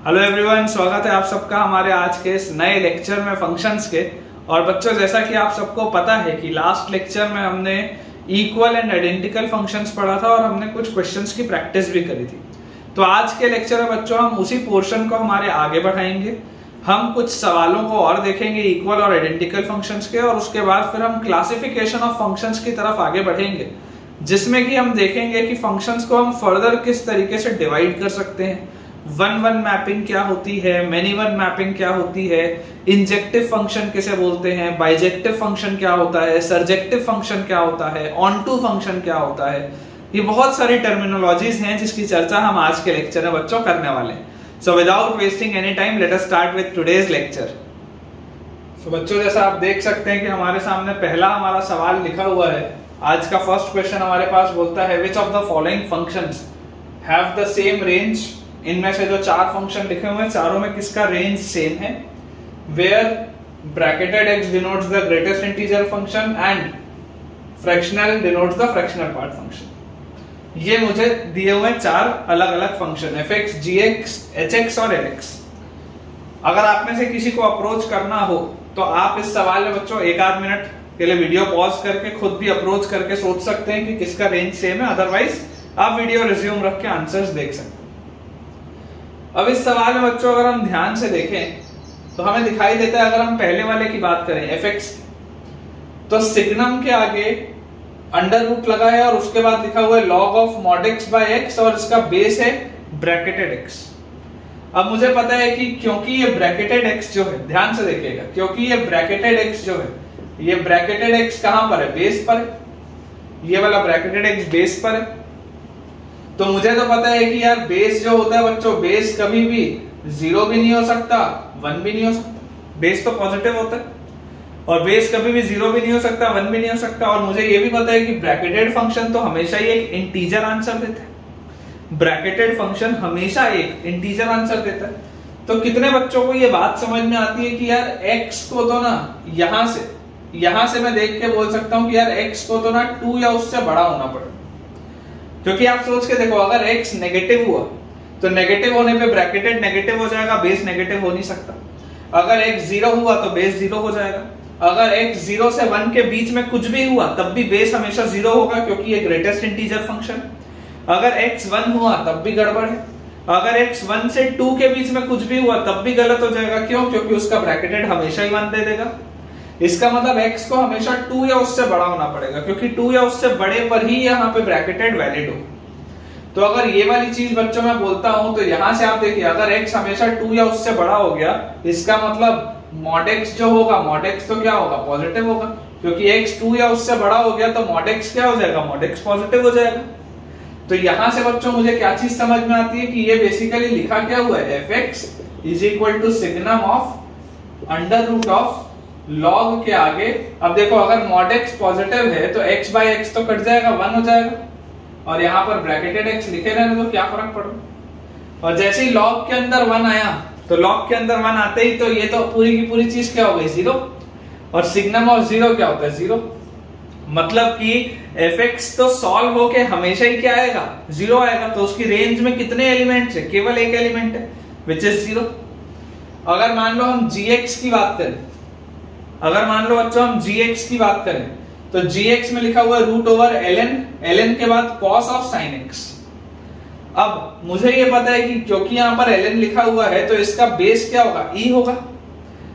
Hello everyone, स्वागत है आप सबका हमारे आज के इस नए लेक्चर में फंक्शंस के। और बच्चों, जैसा कि आप सबको पता है कि लास्ट लेक्चर में हमने इक्वल एंड आइडेंटिकल फंक्शंस पढ़ा था और हमने कुछ क्वेश्चंस की प्रैक्टिस भी करी थी। तो आज के लेक्चर में बच्चों हम उसी पोर्शन को हमारे आगे बढ़ाएंगे। हम कुछ सवालों को और देखेंगे इक्वल और आइडेंटिकल फंक्शंस के, और उसके बाद फिर हम क्लासिफिकेशन ऑफ फंक्शंस की तरफ आगे बढ़ेंगे, जिसमें कि हम देखेंगे कि फंक्शंस को हम फर्दर किस तरीके से डिवाइड कर सकते हैं। वन वन मैपिंग क्या होती है, मेनी वन मैपिंग क्या होती है, इंजेक्टिव फंक्शन किसे बोलते हैं, बाइजेक्टिव फंक्शन क्या होता है, सरजेक्टिव फंक्शन क्या होता है, ऑन टू फंक्शन क्या होता है। ये बहुत सारी टर्मिनोलॉजीज हैं जिसकी चर्चा हम आज के लेक्चर में बच्चों करने वाले हैं। So without wasting any time let us start with today's lecture. So बच्चों, जैसा आप देख सकते हैं कि हमारे सामने पहला हमारा सवाल लिखा हुआ है। आज का फर्स्ट क्वेश्चन हमारे पास बोलता है which of the following functions have the same range. इनमें से जो चार फंक्शन लिखे हुए हैं, चारों में किसका रेंज सेम है। Where bracketed x denotes the greatest integer function and fractional denotes the fractional part function. ये मुझे दिए हुए चार अलग अलग फंक्शन fx, gx, hx और lx। अगर आप में से किसी को अप्रोच करना हो तो आप इस सवाल में बच्चों एक आध मिनट के लिए वीडियो पॉज करके खुद भी अप्रोच करके सोच सकते हैं कि किसका रेंज सेम है। अदरवाइज आप वीडियो रिज्यूम रख के आंसर्स देख सकते हैं। अब इस सवाल में बच्चों अगर हम ध्यान से देखें तो हमें दिखाई देता है, अगर हम पहले वाले की बात करें fx, तो सिग्नम के आगे अंडर रूट लगा है और उसके बाद लिखा हुआ है log of mod x by x और इसका बेस है ब्रैकेटेड x। अब मुझे पता है कि क्योंकि ये ब्रैकेटेड x जो है, ध्यान से देखिएगा, क्योंकि ये ब्रैकेटेड x जो है, ये ब्रैकेटेड x कहां पर है, बेस पर है। ये वाला ब्रैकेटेड x बेस पर है। तो मुझे तो पता है कि यार बेस जो होता है बच्चों, बेस कभी भी 0 भी नहीं हो सकता, 1 भी नहीं हो सकता। बेस तो पॉजिटिव होता है और बेस कभी भी 0 भी नहीं हो सकता, 1 भी नहीं हो सकता। और मुझे ये भी पता है कि ब्रैकेटेड फंक्शन तो हमेशा ही एक इंटीजर आंसर देता है। ब्रैकेटेड फंक्शन हमेशा एक इंटीजर आंसर देता है। तो कितने बच्चों को ये बात समझ में आती है कि यार x को तो ना यहां से मैं देख के बोल सकता हूं कि यार x को तो ना 2 या उससे बड़ा होना पड़ेगा। क्योंकि आप सोच के देखो, अगर x नेगेटिव हुआ तो नेगेटिव होने पे ब्रैकेटेड नेगेटिव हो जाएगा, बेस नेगेटिव हो नहीं सकता। अगर x 0 हुआ तो बेस 0 हो जाएगा। अगर x 0 से 1 के बीच में कुछ भी हुआ तब भी बेस हमेशा 0 होगा, क्योंकि ये ग्रेटेस्ट इंटीजर फंक्शन। अगर x 1 हुआ तब भी गड़बड़ है। अगर x 1 से 2 के बीच में कुछ भी हुआ तब भी गलत हो जाएगा। क्यों? क्योंकि उसका ब्रैकेटेड हमेशा ही 1 दे देगा। इसका मतलब x को हमेशा 2 या उससे बड़ा होना पड़ेगा, क्योंकि 2 या उससे बड़े पर ही यहाँ पे ब्रैकेटेड वैलिड हो। तो अगर ये वाली चीज बच्चों मैं बोलता हूं तो यहां से आप देखिए, अगर x हमेशा 2 या उससे बड़ा हो गया, इसका मतलब mod x जो होगा, mod x तो क्या होगा, पॉजिटिव होगा। क्योंकि x 2 या उससे बड़ा हो गया तो mod x क्या हो जाएगा, mod x पॉजिटिव हो जाएगा। तो यहां से बच्चों मुझे क्या चीज समझ में आती है कि ये बेसिकली लिखा क्या हुआ है, fx is equal to signum of under root of log के आगे। अब देखो, अगर mod x पॉजिटिव है तो x by x तो कट जाएगा, 1 हो जाएगा, और यहाँ पर ब्रैकेटेड x लिखे रहने तो क्या फर्क पड़ा। और जैसे ही log के अंदर 1 आया तो log के अंदर 1 आते ही तो ये तो पूरी की पूरी चीज क्या हो गई, 0। और सिग्नम ऑफ 0 क्या होता है, 0। मतलब कि fx तो सॉल्व होके हमेशा ही क्या आएगा, 0 आएगा। तो उसकी रेंज में कितने एलिमेंट्स है, केवल एक एलिमेंट है, विच इज 0। अगर मान लो हम gx की बात करें, अगर मान लो बच्चों हम gx की बात करें तो gx में लिखा हुआ है रूट ओवर ln के बाद cos ऑफ sin x। अब मुझे ये पता है कि क्योंकि यहां पर ln लिखा हुआ है तो इसका बेस क्या होगा, e होगा,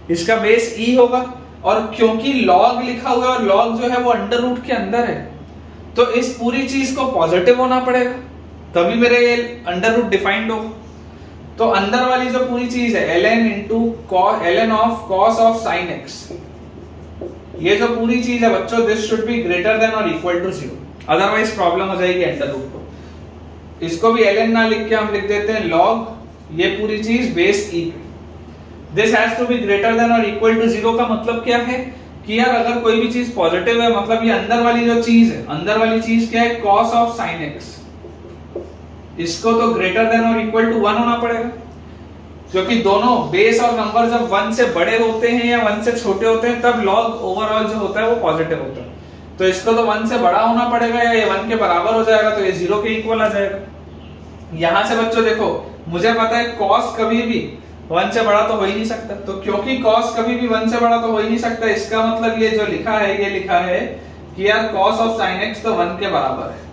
इसका बेस e होगा। और क्योंकि log लिखा हुआ है और log जो है वो अंडर रूट के अंदर है, तो इस पूरी चीज को पॉजिटिव होना पड़ेगा, तभी मेरे ये अंडर रूट डिफाइंड होगा। तो अंदर वाली जो पूरी चीज है ln into ln of cos of sin x, ये जो पूरी चीज है बच्चों, this should be greater than और इक्वल टू 0, अदरवाइज प्रॉब्लम हो जाएगी अंडर रूट को। इसको भी ln ना लिख के हम लिख देते हैं log, ये पूरी चीज base e। This has to be greater than और इक्वल टू 0 का मतलब क्या है कि यार अगर कोई भी चीज पॉजिटिव है, मतलब ये अंदर वाली जो चीज है, अंदर वाली चीज क्या है, cos ऑफ sin x, इसको तो ग्रेटर देन और इक्वल टू 1 होना पड़ेगा। क्योंकि दोनों बेस और नंबर जब 1 से बड़े होते हैं या 1 से छोटे होते हैं तब log ओवरऑल जो होता है वो पॉजिटिव होता है। तो इसको तो 1 से बड़ा होना पड़ेगा या ये 1 के बराबर हो जाएगा, तो ये 0 के इक्वल आ जाएगा। यहां से बच्चों देखो मुझे पता है कॉस कभी भी 1 से बड़ा तो हो ही नहीं सकता, तो क्योंकि कॉस कभी भी 1 से बड़ा तो हो ही नहीं सकता, इसका मतलब ये जो लिखा है ये लिखा है कि यार cos ऑफ sin x तो 1 के बराबर है।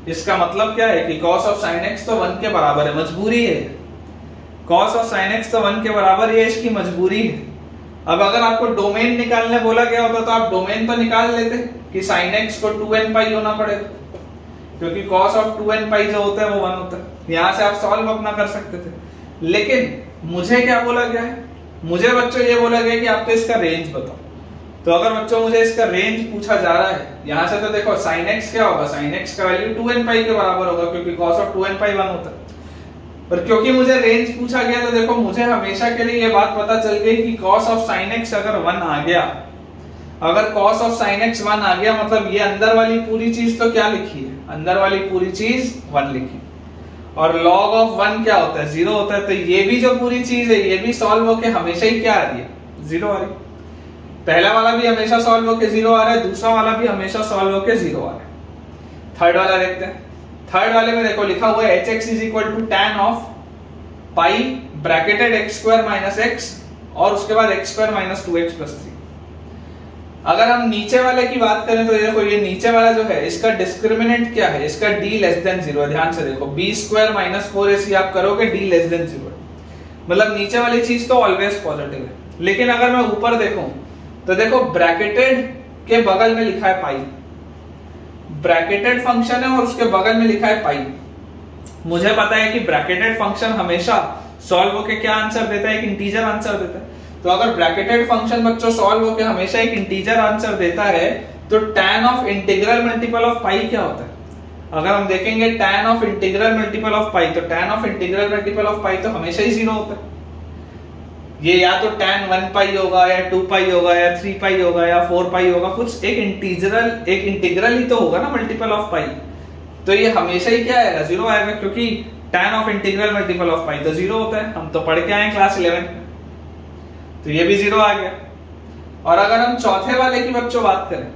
इसका मतलब क्या है कि cos ऑफ sin x तो 1 के बराबर है, मजबूरी है। cos ऑफ sin x तो 1 के बराबर, ये इसकी मजबूरी है। अब अगर आपको डोमेन निकालने बोला गया होता तो आप डोमेन तो निकाल लेते कि sin x को 2n पाई होना पड़ेगा, क्योंकि cos ऑफ 2n पाई जो होता है वो 1 होता है। यहां से आप सॉल्व अपना कर सकते थे, लेकिन मुझे क्या बोला गया है, मुझे बच्चों ये बोला गया कि आपको इसका रेंज बताओ। तो अगर बच्चों मुझे इसका रेंज पूछा जा रहा है, यहां से तो देखो sin x क्या होगा, sin x का वैल्यू 2n पाई के बराबर होगा, क्योंकि cos ऑफ 2n पाई 1 होता है। पर क्योंकि मुझे रेंज पूछा गया तो देखो मुझे हमेशा के लिए ये बात पता चल गई कि cos ऑफ sin x अगर 1 आ गया, अगर cos ऑफ sin x 1 आ गया, मतलब ये अंदर वाली पूरी चीज तो क्या लिखी है, अंदर वाली पूरी चीज 1 लिखी, और log ऑफ 1 क्या होता है, 0 होता है। तो ये भी जो पूरी चीज है ये भी सॉल्व होके हमेशा ही क्या आ रही है, 0 आ रही है। पहला वाला भी हमेशा सॉल्व होके 0 आ रहा है, दूसरा वाला भी हमेशा सॉल्व होके 0 आ रहा है। थर्ड वाला देखते हैं। थर्ड वाले में देखो लिखा हुआ है hx is equal to tan of pi bracketed x square minus x और उसके बाद x square minus 2x plus 3। अगर हम नीचे वाले की बात करें तो देखो ये नीचे वाला जो है इसका डिस्क्रिमिनेंट क्या है, इसका d लेस देन 0। ध्यान से देखो b स्क्वायर माइनस 4ac आप करोगे d लेस देन 0, मतलब नीचे वाली चीज तो ऑलवेज पॉजिटिव है। लेकिन अगर मैं ऊपर देखूं तो देखो ब्रैकेटेड के बगल में लिखा है पाई, ब्रैकेटेड फंक्शन है और उसके बगल में लिखा है पाई। मुझे पता है कि ब्रैकेटेड फंक्शन हमेशा सॉल्व होके क्या आंसर देता है, एक इंटीजर आंसर देता है। तो अगर ब्रैकेटेड फंक्शन बच्चों सॉल्व होके हमेशा एक इंटीजर आंसर देता है तो tan of integral multiple of pi क्या होता है। अगर हम देखेंगे tan of integral multiple of pi, तो tan of integral multiple of pi तो हमेशा ही 0 होता है। ये या तो tan 1 पाई होगा या 2 पाई होगा या 3 पाई होगा या 4 पाई होगा, कुछ एक इंटीग्रल ही तो होगा ना मल्टीपल ऑफ पाई। तो ये हमेशा ही क्या आएगा, 0 आएगा, क्योंकि tan of integral multiple of pi तो 0 होता है, हम तो पढ़ के आए क्लास 11 में। तो ये भी 0 आ गया। और अगर हम चौथे वाले की बच्चों बात करें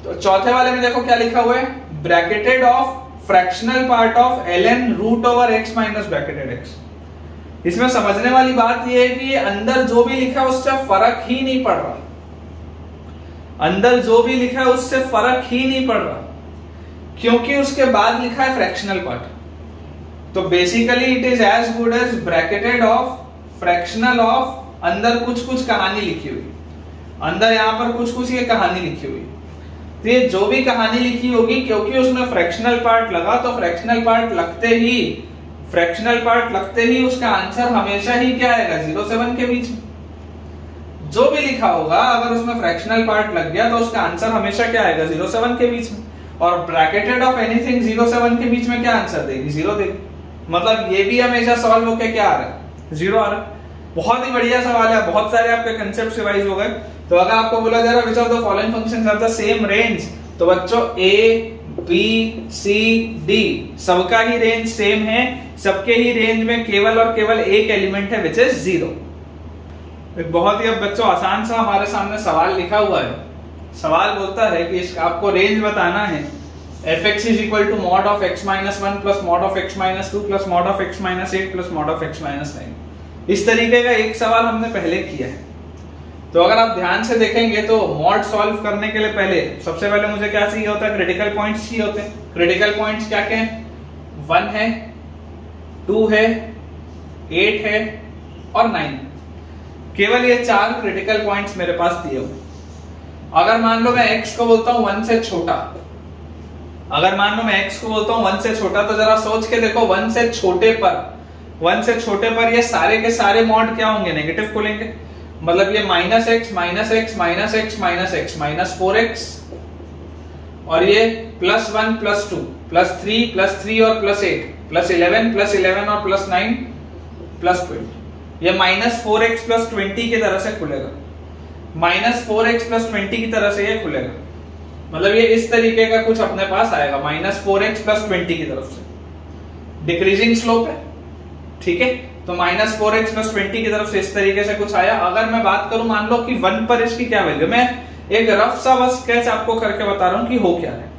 तो चौथे वाले में देखो क्या लिखा हुआ है, bracketed of fractional part of ln root over x minus bracketed x। इसमें समझने वाली बात यह है कि अंदर जो भी लिखा है उससे फर्क ही नहीं पड़ रहा, अंदर जो भी लिखा है उससे फर्क ही नहीं पड़ रहा, क्योंकि उसके बाद लिखा है फ्रैक्शनल पार्ट। तो basically it is as good as bracketed of fractional of, अंदर कुछ कुछ कहानी लिखी हुई, अंदर यहां पर कुछ कुछ ये कहानी लिखी हुई। तो ये जो भी कहानी लिखी होगी, क्योंकि उसमें फ्रैक्शनल पार्ट लगा, तो फ्रैक्शनल पार्ट लगते ही उसका आंसर हमेशा ही क्या आएगा, 0 से 1 के बीच में। जो भी लिखा होगा अगर उसमें फ्रैक्शनल पार्ट लग गया तो उसका आंसर हमेशा क्या आएगा, 0 से 1 के बीच में। और ब्रैकेटेड ऑफ एनीथिंग 0 से 1 के बीच में क्या आंसर देगी, 0 देगी। मतलब ये भी हमेशा सॉल्व होके क्या आ रहा है, 0 आ रहा है। बहुत ही बढ़िया सवाल है, बहुत सारे आपके कंसेप्ट रिवाइज हो गए। तो अगर आपको बोला जा रहा है which of the following functions have the same range, तो बच्चों A B C D सबका ही रेंज सेम है, सबके ही रेंज में केवल और केवल एक एलिमेंट है विच इज 0। एक बहुत ही अब बच्चों आसान सा हमारे सामने सवाल लिखा हुआ है। सवाल बोलता है कि आपको रेंज बताना है fx is equal to mod of x minus 1 plus mod of x minus 2 plus mod of x minus 8 plus mod of x minus 9। इस तरीके का एक सवाल हमने पहले किया है। तो अगर आप ध्यान से देखेंगे तो मॉड सॉल्व करने के लिए पहले सबसे पहले मुझे क्या चाहिए होता है, क्रिटिकल पॉइंट्स चाहिए होते हैं। क्रिटिकल पॉइंट्स क्या क्या है, 1 है, 2 है, 8 है और 9। केवल ये 4 क्रिटिकल पॉइंट्स मेरे पास दिए हुए। अगर मान लो मैं x को बोलता हूं 1 से छोटा, अगर मान लो मैं x को बोलता हूं 1 से छोटा, तो जरा सोच के देखो 1 से छोटे पर ये सारे के सारे मॉड क्या होंगे, नेगेटिव खुलेंगे। मतलब ये minus x minus x minus x minus x minus 4x, और ये +1 +2 +3 +3 और +8 +11 और +9 +20। ये -4x + 20 की तरह से खुलेगा, -4x + 20 की तरह से ये खुलेगा। मतलब ये इस तरीके का कुछ अपने पास आएगा, -4x + 20 की तरफ से डिक्रीजिंग स्लोप है, ठीक है। तो -4x + 20 की तरफ से इस तरीके से कुछ आया। अगर मैं बात करूं मान लो कि 1 पर इसकी क्या वैल्यू, मैं एक रफ सा बस स्केच आपको करके बता रहा हूं कि हो क्या है।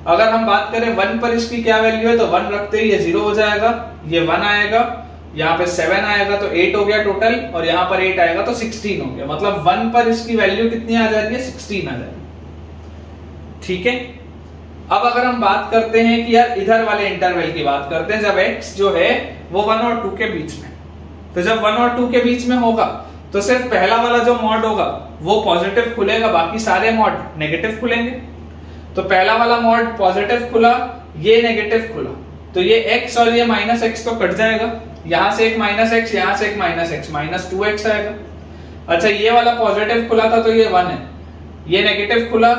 अगर हम बात करें 1 पर इसकी क्या वैल्यू है, तो 1 रखते ही ये 0 हो जाएगा, ये 1 आएगा, यहाँ पे 7 आएगा तो 8 हो गया टोटल, और यहाँ पर 8 आएगा तो 16 हो गया। मतलब 1 पर इसकी वैल्यू कितनी आ जा रही है, 16 आ जा रही है। ठीक है, अब अगर हम बात करते हैं कि यार इधर वाले इंटरवल की बात करते हैं, जब x जो है वो 1 और 2 के बीच में, तो जब 1 और 2 के बीच में होगा तो सिर्फ पहला वाला जो मॉड होगा वो पॉजिटिव खुलेगा, बाकी सारे मॉड नेगेटिव खुलेंगे। तो पहला वाला मॉड पॉजिटिव खुला, ये नेगेटिव खुला, तो ये x और ये माइनस एक्स तो कट जाएगा, यहां से एक माइनस एक्स, यहां से एक माइनस एक्स, माइनस 2x आएगा। अच्छा, ये वाला पॉजिटिव खुला था तो ये 1 है, ये नेगेटिव खुला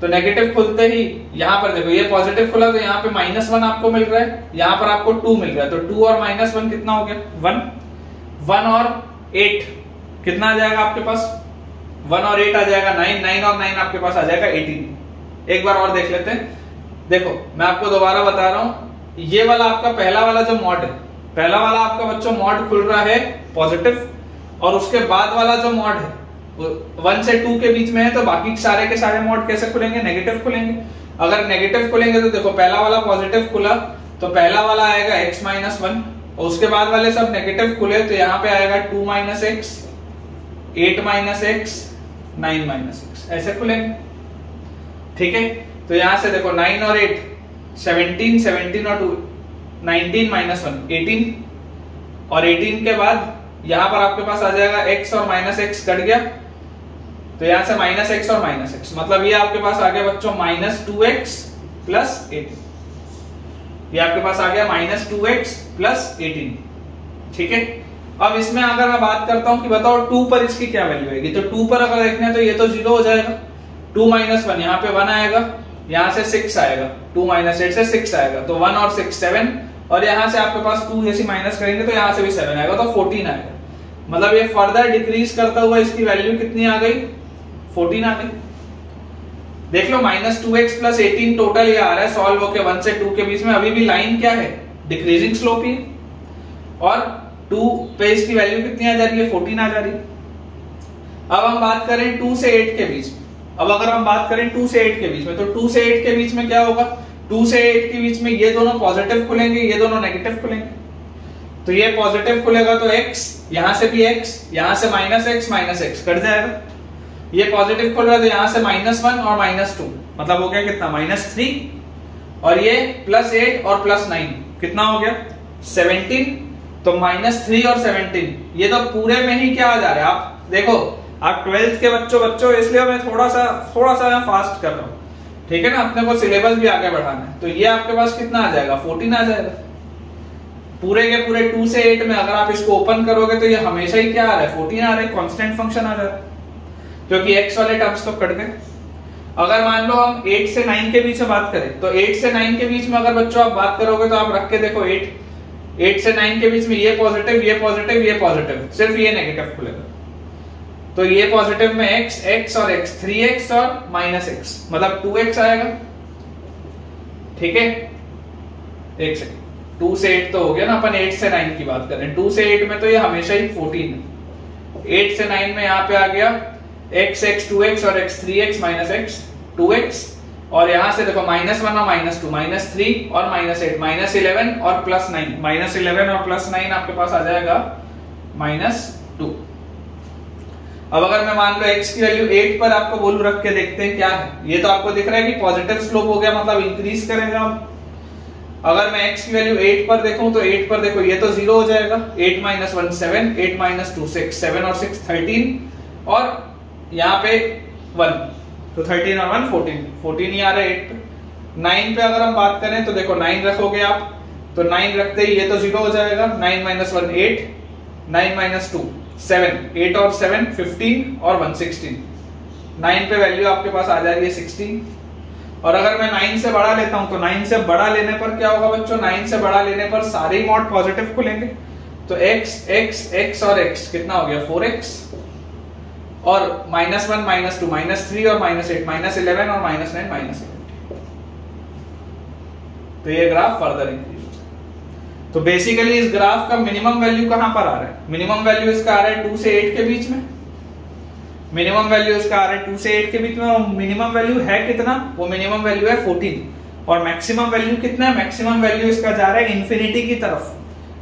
तो नेगेटिव खुलते ही यहाँ पर देखो ये पॉजिटिव खुला तो यहाँ पे -1 आपको मिल रहा है, यहाँ पर आपको 2 मिल रहा है, तो 2 और -1 कितना हो गया, 1। 1 और 8 कितना आ जाएगा आपके पास, 1 और 8 आ जाएगा 9, 9 और 9 आपके पास आ जाएगा 18। एक बार और देख लेते हैं, देखो मैं आपको दोबारा बता रहा हूं, ये वाला आपका पहला वाला जो मॉड है, पहला वाला आपका बच्चों मॉड खुल रहा है पॉजिटिव, और उसके बाद वाला जो मॉड है 1 से 2 के बीच में है, तो बाकी सारे के सारे मॉड कैसे खुलेंगे, नेगेटिव खुलेंगे। अगर नेगेटिव खुलेंगे तो देखो पहला वाला पॉजिटिव खुला तो पहला वाला आएगा x - 1, और उसके बाद वाले सब नेगेटिव खुले तो यहाँ पे आएगा 2 - x, 8 - x, 9 - x, ऐसे खुलेंगे। ठीक है, तो यहां से देखो 9 और 8 17, 17 और 2 19 - 1 18, और 18 के बाद यहां पर आपके पास आ जाएगा x और -x कट गया, तो यहां से -x और -x, मतलब ये आपके पास आ गया बच्चों -2x + 18, ये आपके पास आ गया -2x + 18। ठीक है, अब इसमें अगर मैं बात करता हूं कि बताओ 2 पर इसकी क्या वैल्यू आएगी, तो 2 पर अगर देखना है तो ये तो 0 हो जाएगा, 2 - 1 यहाँ पे 1 आएगा, यहाँ से 6 आएगा, 2 - 8 से 6 आएगा, तो 1 और 6 7, और यहाँ से आपके पास 2 जैसी माइनस करेंगे तो यहाँ से भी 7 आएगा, तो 14 आएगा। मतलब ये फर्दर डिक्रीज करता हुआ इसकी वैल्यू कितनी आ गई, 14 आ गई। देख लो -2x + 18 टोटल ये आ रहा है सॉल्व होके 1 से 2 के बीच में, अभी भी लाइन क्या है, डिक्रीजिंग स्लोप ही, और 2 पे इसकी वैल्यू कितनी आ जा रही है, 14 आ जा रही है। अब हम बात करें 2 से 8 के बीच में, अब अगर हम बात करें 2 से 8 के बीच में, तो 2 से 8 के बीच में क्या होगा, 2 से 8 के बीच में ये दोनों पॉजिटिव खुलेंगे, ये दोनों नेगेटिव खुलेंगे, तो ये पॉजिटिव खुलेगा तो x, यहां से भी x, यहां से -x - x कट जाएगा, ये पॉजिटिव खुल रहा है तो यहां से -1 और -2, मतलब हो गया कितना, -3, और ये +8 और +9 कितना हो गया, 17, तो -3 और 17, ये तो पूरे में ही क्या आ जा रहा है, आप देखो आप 12th के बच्चों, इसलिए मैं थोड़ा सा मैं फास्ट कर रहा हूं, ठीक है ना, अपने को सिलेबस भी आगे बढ़ाना है, तो ये आपके पास कितना आ जाएगा, 14 आ जाएगा। पूरे के पूरे 2 से 8 में अगर आप इसको ओपन करोगे तो ये हमेशा ही क्या आ रहा है, 14 आ रहा है, कांस्टेंट फंक्शन आ रहा है, क्योंकि x वाले टर्म्स तो कट गए। अगर मान लो हम 8 से 9 के बीच में बात करें, तो 8 से 9 के बीच में अगर बच्चों आप बात करोगे तो आप रख के देखो 8 से 9 के बीच में ये पॉजिटिव, ये पॉजिटिव, ये पॉजिटिव, सिर्फ ये नेगेटिव खुलेगा, तो ये पॉजिटिव में x और x, 3x और -x, मतलब 2x आएगा। ठीक है, एक सेकंड, 2 से 8 तो हो गया ना, अपन 8 से 9 की बात कर रहे हैं, 2 से 8 में तो ये हमेशा ही 14 है, 8 से 9 में यहाँ पे आ गया x 2x और x 3x -x 2x, और यहां से देखो -1 और -2, -3 और -8, -11 और +9, -11 और +9 आपके पास आ जाएगा -2। अब अगर मैं मान लो x की वैल्यू 8 पर आपको बोलूं, रख के देखते हैं क्या है, ये तो आपको दिख रहा है कि पॉजिटिव स्लोप हो गया, मतलब इंक्रीज करेगा। अगर मैं x की वैल्यू 8 पर देखूं तो 8 पर देखो ये तो 0 हो जाएगा, 8 - 1 7, 8 - 2 6, 7 और 6 13, और यहाँ पे 1, तो 13 और 1 14 ही आ रहा है 8 पे। 9 पे अगर हम बात करें तो देखो 9 रखोगे आप, तो 9 रखते ही ये तो 0 हो जाएगा, 9 - 1 8, 9 - 2 7, 8 और 7 15 और 1 16, 9 पे वैल्यू आपके पास आ जा रही है 16। और अगर मैं 9 से बड़ा लेता हूं तो 9 से बड़ा लेने पर क्या होगा बच्चों, 9 से बड़ा लेने पर सारे ही मॉड पॉजिटिव खुलेंगे, तो x और x कितना हो गया 4x, और -1 -2 -3 और -8 -11 और -9 -11, तो ये ग्राफ फर्दर इंक्रीज हो जाए। तो बेसिकली इस ग्राफ का मिनिमम वैल्यू कहां पर आ रहा है, मिनिमम वैल्यू इसका आ रहा है 2 से 8 के बीच में, मिनिमम वैल्यू इसका आ रहा है 2 से 8 के बीच में, और मिनिमम वैल्यू है कितना, वो मिनिमम वैल्यू है 14, और मैक्सिमम वैल्यू कितना है, मैक्सिमम वैल्यू इसका जा रहा है इंफिनिटी की तरफ,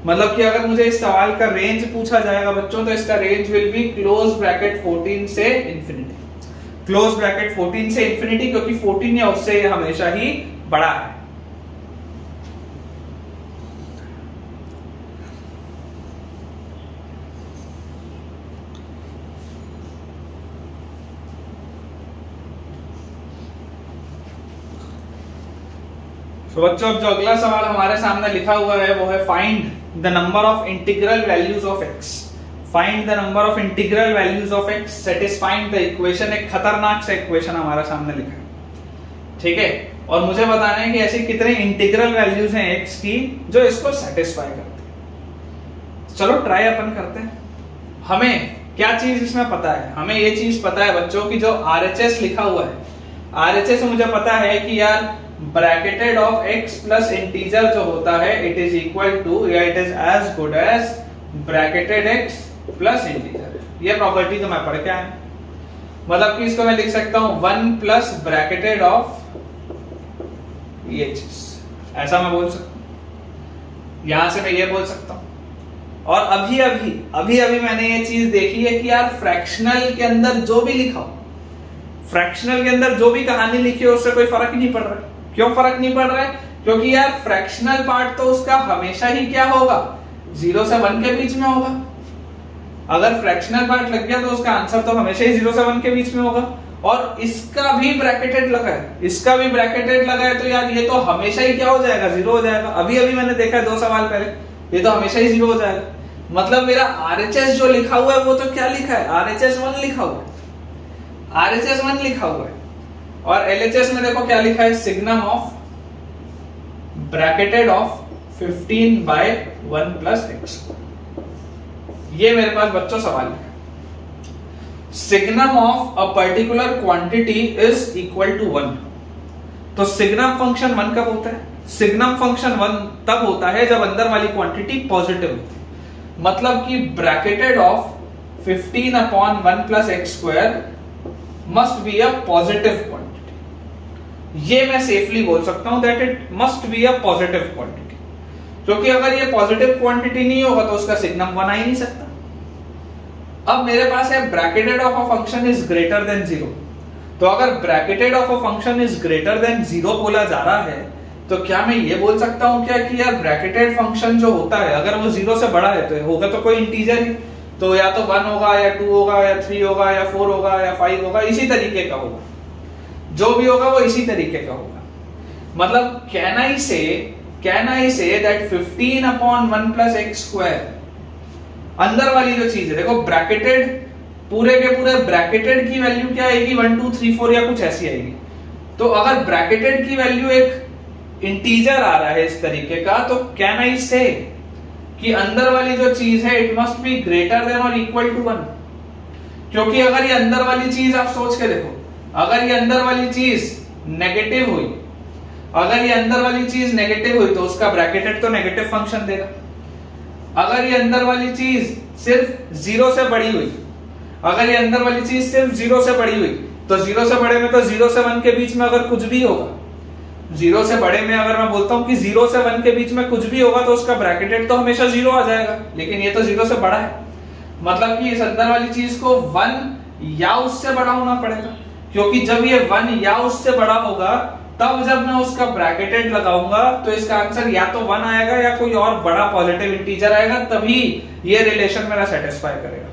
मतलब कि अगर मुझे इस सवाल का रेंज पूछा जाएगा बच्चों, तो इसका range will be close bracket 14 से इंफिनिटी, क्लोज ब्रैकेट 14 से इंफिनिटी, क्योंकि 14 या उससे ये हमेशा ही बड़ा है। तो बच्चों अब जो अगला सवाल हमारे सामने लिखा हुआ है वो है find the number of integral values of x, find the number of integral values of x satisfying the equation. एक खतरनाक सा इक्वेशन हमारे सामने लिखा है, ठीक है, और मुझे बताना है कि ऐसी कितने इंटीग्रल वैल्यूज हैं एक्स की जो इसको सेटिस्फाई करते हैं। चलो ट्राई अपन करते हैं। हमें क्या चीज इसमें पता है, हमें ये चीज पता है बच्चों की जो RHS लिखा हुआ है, RHS मुझे पता है कि यार bracketed of x plus integer जो होता है इट इज इक्वल टू या it is as good as bracketed x plus integer. ये प्रॉपर्टी तो मैं पढ़ के आया, मतलब कि इसको मैं लिख सकता हूं 1 प्लस ब्रैकेटेड ऑफ ये चीज, ऐसा मैं बोल सकता हूं, यहां से मैं ये बोल सकता हूं। और अभी मैंने ये चीज देखी है कि यार फ्रैक्शनल के अंदर जो भी लिखा हो, फ्रैक्शनल के अंदर जो भी कहानी लिखी हो उससे कोई फर्क नहीं पड़ रहा है। क्यों फर्क नहीं पड़ रहा है? क्योंकि यार फ्रैक्शनल पार्ट तो उसका हमेशा ही क्या होगा, 0 से 1 के बीच में होगा। अगर फ्रैक्शनल पार्ट लग गया तो उसका आंसर तो हमेशा ही 0 से 1 के बीच में होगा। और इसका भी ब्रैकेटेड लगा है, इसका भी ब्रैकेटेड लगा है, तो यार ये तो हमेशा ही क्या हो जाएगा, 0 हो जाएगा। अभी मैंने देखा है 2 सवाल पहले, ये तो हमेशा ही 0 हो जाएगा। मतलब मेरा RHS जो लिखा हुआ है वो तो क्या लिखा है, RHS 1 लिखा हुआ है, RHS 1 लिखा हुआ है। और LHS में देखो क्या लिखा है, signum of bracketed of 15 by 1 plus x। ये मेरे पास बच्चों सवाल है। Signum of a particular quantity is equal to 1। तो सिग्नम फंक्शन 1 कब होता है? सिग्नम फंक्शन 1 तब होता है जब अंदर वाली क्वांटिटी पॉजिटिव होती है। मतलब कि bracketed of 15 upon 1 plus x square must be a positive quantity. ये मैं सेफली बोल सकता हूं that it must be a positive quantity, क्योंकि अगर ये पॉजिटिव क्वांटिटी नहीं होगा तो उसका सिग्नम 1 आ ही नहीं सकता। अब मेरे पास है bracketed of a function is greater than 0। तो अगर bracketed of a function is greater than 0 बोला जा रहा है तो क्या मैं ये बोल सकता हूं क्या कि यार ब्रैकेटेड फंक्शन जो होता है अगर वो 0 से बड़ा है तो होगा तो कोई इंटीजर ही, तो या तो 1 होगा या 2 होगा या 3 होगा या 4 होगा या 5 होगा, इसी तरीके का होगा, जो भी होगा वो इसी तरीके का होगा। मतलब can I say that 15 upon 1 plus x square, अंदर वाली जो चीज है देखो ब्रैकेटेड, पूरे के पूरे ब्रैकेटेड की वैल्यू क्या आएगी, 1 2 3 4 या कुछ ऐसी आएगी। तो अगर ब्रैकेटेड की वैल्यू एक इंटीजर आ रहा है इस तरीके का, तो कैन आई से कि अंदर वाली जो चीज है it must be greater than और इक्वल टू 1। क्योंकि अगर ये अंदर वाली चीज आप सोच के देखो, अगर ये अंदर वाली चीज नेगेटिव हुई, अगर ये अंदर वाली चीज नेगेटिव हुई तो उसका ब्रैकेटेड तो नेगेटिव फंक्शन देगा। अगर ये अंदर वाली चीज सिर्फ 0 से बड़ी हुई, अगर ये अंदर वाली चीज सिर्फ 0 से बड़ी हुई तो 0 से बड़े में तो 0 से 1 के बीच में अगर कुछ भी होगा, 0 से बड़े में अगर मैं बोलता हूं कि 0 से 1 के बीच में कुछ भी होगा तो उसका ब्रैकेटेड तो हमेशा 0 आ जाएगा, लेकिन ये तो 0 से बड़ा है। मतलब कि इस अंदर वाली चीज को 1 या उससे बड़ा होना पड़ेगा, क्योंकि जब ये 1 या उससे बड़ा होगा तब जब मैं उसका ब्रैकेटेड लगाऊंगा तो इसका आंसर या तो 1 आएगा या कोई और बड़ा पॉजिटिव इंटीजर आएगा, तभी ये रिलेशन मेरा सेटिस्फाई करेगा,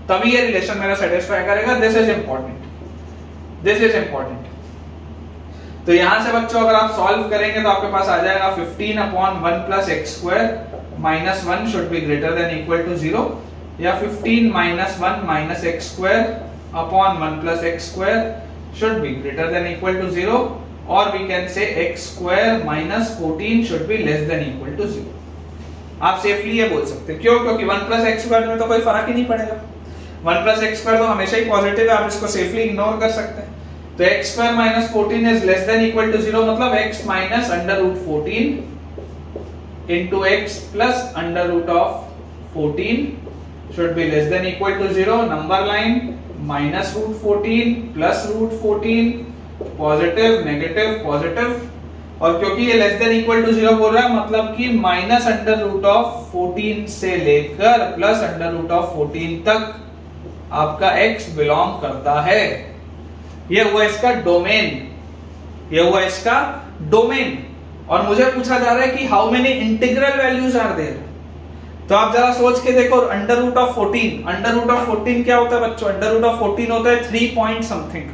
तभी ये रिलेशन मेरा सेटिस्फाई करेगा। This is important, this is important. तो यहां से बच्चों अगर आप सॉल्व करेंगे तो आपके पास आ जाएगा 15 upon 1 plus x square minus 1 should be greater than equal to 0, या 15 minus 1 minus x square upon 1 plus x square should be greater than equal to 0, और we can say x square minus 14 should be less than equal to 0। आप safely ये बोल सकते हैं, क्यों? क्योंकि 1 plus x square में तो कोई फर्क ही नहीं पड़ेगा, 1 प्लस x स्क्वायर तो हमेशा ही पॉजिटिव है, आप इसको सेफली इग्नोर कर सकते हैं। तो x square minus 14 is less than equal to 0, मतलब x minus under root 14 into x plus under root of 14 should be less than equal to 0। Number line minus root 14 plus root 14, positive negative positive, और क्योंकि ये less than equal to 0 बोल रहा है, मतलब कि minus under root of 14 से लेकर प्लस अंडर रूट ऑफ 14 तक आपका x बिलोंग करता है। ये हुआ इसका डोमेन, ये हुआ इसका डोमेन। और मुझे पूछा जा रहा है कि how many integral values are there. तो आप जरा सोच के देखो, under root of 14, under root of 14 क्या होता है बच्चों? अंडर रूट ऑफ 14 होता है 3 पॉइंट समथिंग,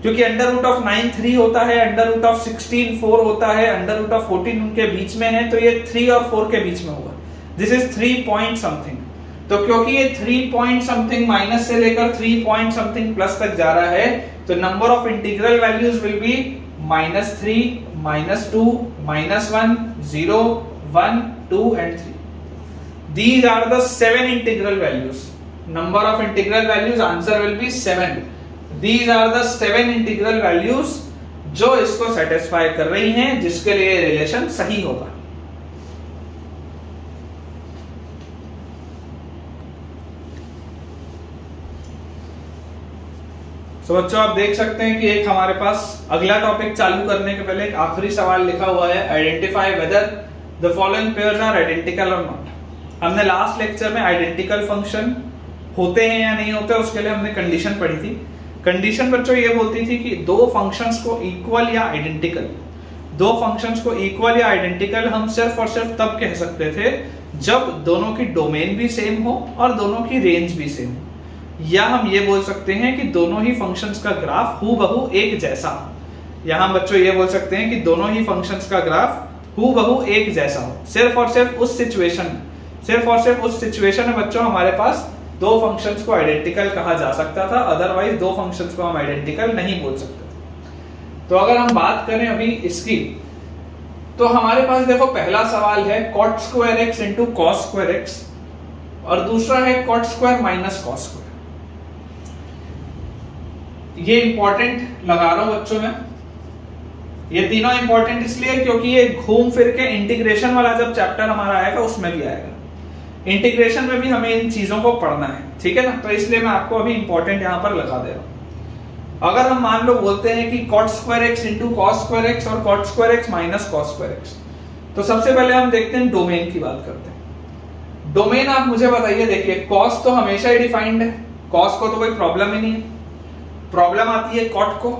क्योंकि अंडर रूट ऑफ 9 3 होता है, अंडर रूट ऑफ 16 4 होता है, अंडर रूट ऑफ 14 उनके बीच में है, तो ये 3 और 4 के बीच में होगा। This is 3 point something. तो क्योंकि ये 3 पॉइंट समथिंग माइनस से लेकर 3 पॉइंट समथिंग प्लस तक जा रहा है, तो number of integral values will be -3, -2, -1, 0, 1, 2 and 3. These are the 7 integral values. Number of integral values, answer will be 7. These are the 7 integral values जो इसको सेटिस्फाई कर रही हैं, जिसके लिए रिलेशन सही होगा। तो बच्चों आप देख सकते हैं कि एक हमारे पास अगला टॉपिक चालू करने के पहले एक आखिरी सवाल लिखा हुआ है, identify whether the following pairs are identical और नॉट। हमने लास्ट लेक्चर में आइडेंटिकल फंक्शन होते हैं या नहीं होते, उसके लिए हमने कंडीशन पढ़ी थी। कंडीशन बच्चों ये बोलती थी कि दो फंक्शंस को इक्वल या आइडेंटिकल, दो फंक्शंस को इक्वल या आइडेंटिकल हम सिर्फ और सिर्फ तब कह सकते थे जब दोनों की डोमेन भी सेम हो और दोनों की रेंज भी सेम हो, या हम ये बोल सकते हैं कि दोनों ही फंक्शंस का ग्राफ हूबहू एक जैसा हो। या हम बच्चों ये बोल सकते हैं कि दोनों ही फंक्शंस का ग्राफ हूबहू एक जैसा हो। सिर्फ और सिर्फ उस सिचुएशन में बच्चों हमारे पास दो फंक्शंस को आइडेंटिकल कहा जा सकता था, अदरवाइज दो फंक्शंस को हम आइडेंटिकल नहीं बोल सकते थे। तो अगर हम बात करें अभी इसकी, तो हमारे पास देखो पहला सवाल है cot square x into cos square x और दूसरा है cot square minus cos square. ये इंपॉर्टेंट लगा रहा हूं बच्चों में, ये तीनों इंपॉर्टेंट इसलिए क्योंकि ये घूम फिर के इंटीग्रेशन वाला जब चैप्टर हमारा आएगा उसमें भी आएगा। इंटीग्रेशन में भी हमें इन चीजों को पढ़ना है, ठीक है ना। तो इसलिए मैं आपको अभी इंपॉर्टेंट यहां पर लगा दे रहा हूं। अगर हम मान लो बोलते हैं कि cot square x into cos square x और cot square x minus cos square x, तो सबसे पहले हम देखते हैं डोमेन की बात करते हैं। डोमेन आप मुझे बताइए, देखिए cos तो हमेशा ही डिफाइंड है, cos को तो कोई प्रॉब्लम ही नहीं है। प्रॉब्लम आती है cot को।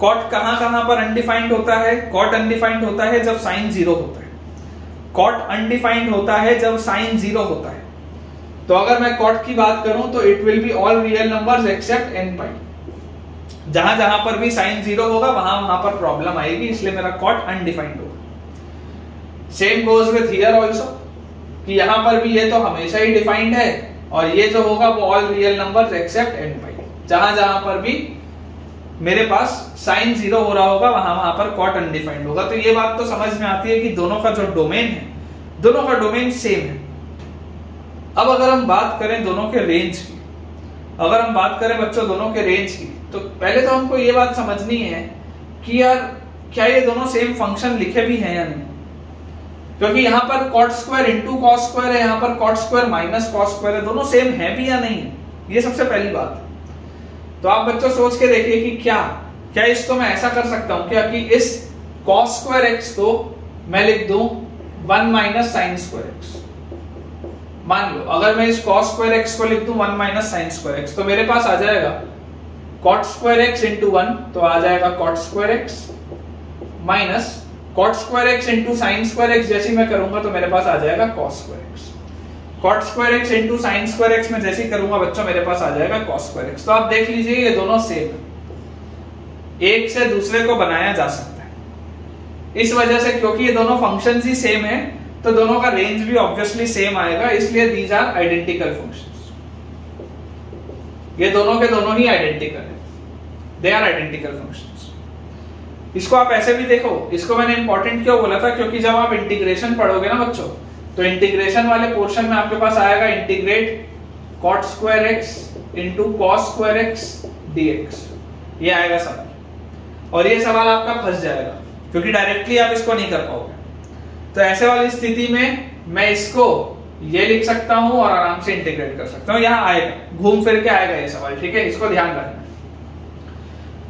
cot कहां कहां पर अनडिफाइंड होता है? cot अनडिफाइंड होता है जब साइन 0 होता है, cot अनडिफाइंड होता है जब साइन 0 होता है। तो अगर मैं cot की बात करूं तो it will be all real numbers except n पाई। जहां जहां पर भी साइन 0 होगा वहां वहां पर प्रॉब्लम आएगी, इसलिए मेरा cot अनडिफाइंड होगा। Same goes with here also, कि यहां पर भी ये तो हमेशा ही डिफाइंड है और ये जो होगा वो all real numbers except n पाई। जहां जहां पर भी मेरे पास साइन 0 हो रहा होगा वहां वहां पर cot अनडिफाइंड होगा। तो ये बात तो समझ में आती है कि दोनों का जो डोमेन है, दोनों का डोमेन सेम है। अब अगर हम बात करें दोनों के रेंज की, अगर हम बात करें बच्चों दोनों के रेंज की, तो पहले तो हमको ये बात समझनी है कि यार क्या ये दोनों सेम फंक्शन लिखे भी हैं या नहीं। क्योंकि यहाँ पर cot square into cos square है, यहाँ पर cot square minus cos square है, दोनों सेम है भी या नहीं, ये सबसे पहली बात है। तो आप बच्चों सोच के देखिए कि क्या इसको मैं ऐसा कर सकता हूं क्या कि इस cos स्क्वायर x को मैं लिख दूं 1 माइनस साइन स्क्वायर x। मान लो अगर मैं इस cos स्क्वायर x को लिख दूं 1 माइनस साइन स्क्वायर x, तो मेरे पास आ जाएगा cot स्क्वायर x इंटू 1, तो आ जाएगा cot square x minus cot square x into sine square x। जैसे मैं करूंगा तो मेरे पास आ जाएगा cos square x। cot square x into sine square x में जैसे करूंगा बच्चों मेरे पास आ जाएगा cos स्क्वायर x। तो आप देख लीजिए ये दोनों सेम है, एक से दूसरे को बनाया जा सकता है। इस वजह से क्योंकि ये दोनों फंक्शंस ही सेम है तो दोनों का रेंज भी ऑब्वियसली सेम आएगा, इसलिए दीज आर आइडेंटिकल फंक्शंस। ये दोनों के दोनों ही आइडेंटिकल है, दे आर आइडेंटिकल फंक्शंस। इसको आप ऐसे भी देखो, इसको मैंने इंपॉर्टेंट क्यों बोला था, क्योंकि जब आप इंटीग्रेशन पढ़ोगे ना बच्चों, तो इंटीग्रेशन वाले पोर्शन में आपके पास आएगा integrate cot square x into cos square x dx, ये आएगा सवाल। और ये सवाल आपका फंस जाएगा क्योंकि डायरेक्टली आप इसको नहीं कर पाओगे। तो ऐसे वाली स्थिति में मैं इसको ये लिख सकता हूं और आराम से इंटीग्रेट कर सकता हूं, यहां आएगा, घूम फिर के आएगा ये सवाल, ठीक है, इसको ध्यान रखना।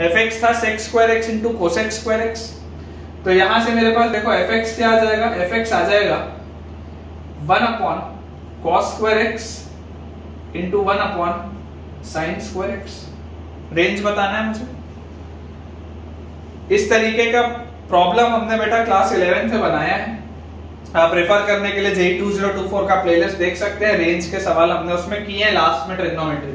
fx था sec square x into cosec square x। तो यहां से मेरे पास देखो fx क्या आ जाएगा, fx आ जाएगा 1 upon cos square x into 1 upon sin square x। Range बताना है मुझे। इस तरीके का प्रॉब्लम हमने बेटा क्लास 11 से बनाया है। आप रेफर करने के लिए JEE 2024 का प्लेलिस्ट देख सकते हैं। रेंज के सवाल हमने उसमें किए हैं लास्ट में ट्रिग्नोमेट्री।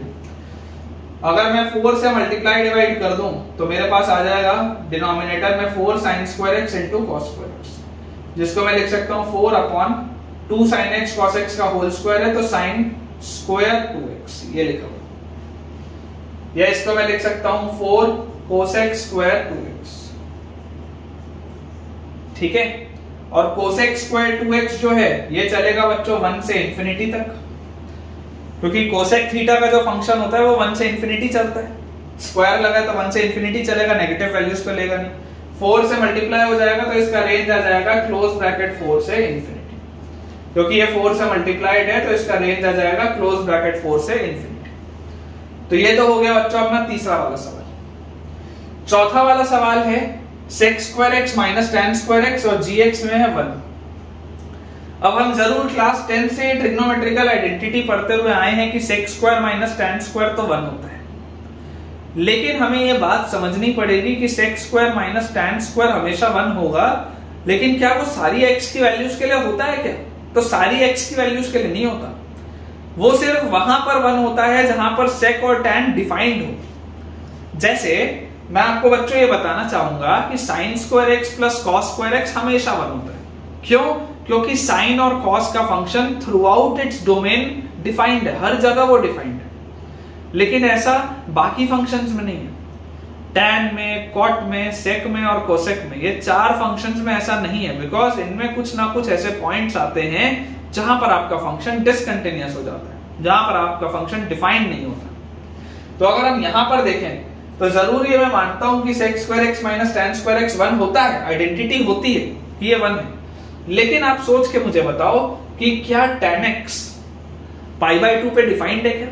अगर मैं 4 से मल्टीप्लाई डिवाइड कर दूं तो मेरे पास आ जाएगा डिनोमिनेटर में 4 sin square x into cos square x, जिसको मैं लिख सकता हूं 4 upon 2 sin x cos x का होल स्क्वायर है तो sin square 2x ये लिखा हुआ। या इसको मैं लिख सकता हूं 4 cosec square 2x। ठीक है, और cosec square 2x जो है ये चलेगा बच्चों 1 से इंफिनिटी तक, क्योंकि कोसेक थीटा का जो फंक्शन होता है वो 1 से इंफिनिटी चलता है। स्क्वायर लगा तो 1 से इंफिनिटी चलेगा, नेगेटिव वैल्यूज तो लेगा नहीं। 4 से मल्टीप्लाई हो जाएगा तो इसका रेंज आ जाएगा क्लोज ब्रैकेट 4 से इंफिनिटी, क्योंकि ये 4 से मल्टीप्लाइड है तो इसका रेंज आ जाएगा क्लोज ब्रैकेट 4 से इंफिनिटी। तो ये तो हो गया बच्चों अपना तीसरा वाला सवाल। चौथा वाला सवाल है sec square x minus tan square x और gx में है 1। अब हम जरूर क्लास 10 से ट्रिग्नोमेट्रिकल आइडेंटिटी पढ़ते हुए आए हैं कि sec square minus tan square तो 1 होता है, लेकिन हमें यह बात समझनी पड़ेगी कि sec square minus tan square हमेशा 1 होगा, लेकिन क्या वो सारी x की वैल्यूज के लिए होता है क्या? तो सारी x की वैल्यूज के लिए नहीं होता, वो सिर्फ वहां पर 1 होता है जहां पर sec और tan डिफाइंड हो। जैसे मैं आपको बच्चों ये बताना चाहूंगा कि sin square x plus cos square x हमेशा 1 होता है। क्यों? क्योंकि साइन और कॉस का function through out its domain defined है, हर जगह वो डिफाइंड है, लेकिन ऐसा बाकी फंक्शंस में नहीं है। टैन में, कॉट में, सेक में और कोसेक में, ये 4 फंक्शंस में ऐसा नहीं है, बिकॉज इनमें कुछ ना कुछ ऐसे पॉइंट्स आते हैं जहां पर आपका फंक्शन डिसकंटिन्यूअस हो जाता है, जहां पर आपका फंक्शन डिफाइंड नहीं होता। तो अगर हम यहां पर देखें तो जरूर ये मैं मानता हूं कि sec square x minus tan square x 1 होता है, आइडेंटिटी होती है कि ये 1 है, लेकिन आप सोच के मुझे बताओ कि क्या tan x पाई बाय 2 पे डिफाइंड है क्या?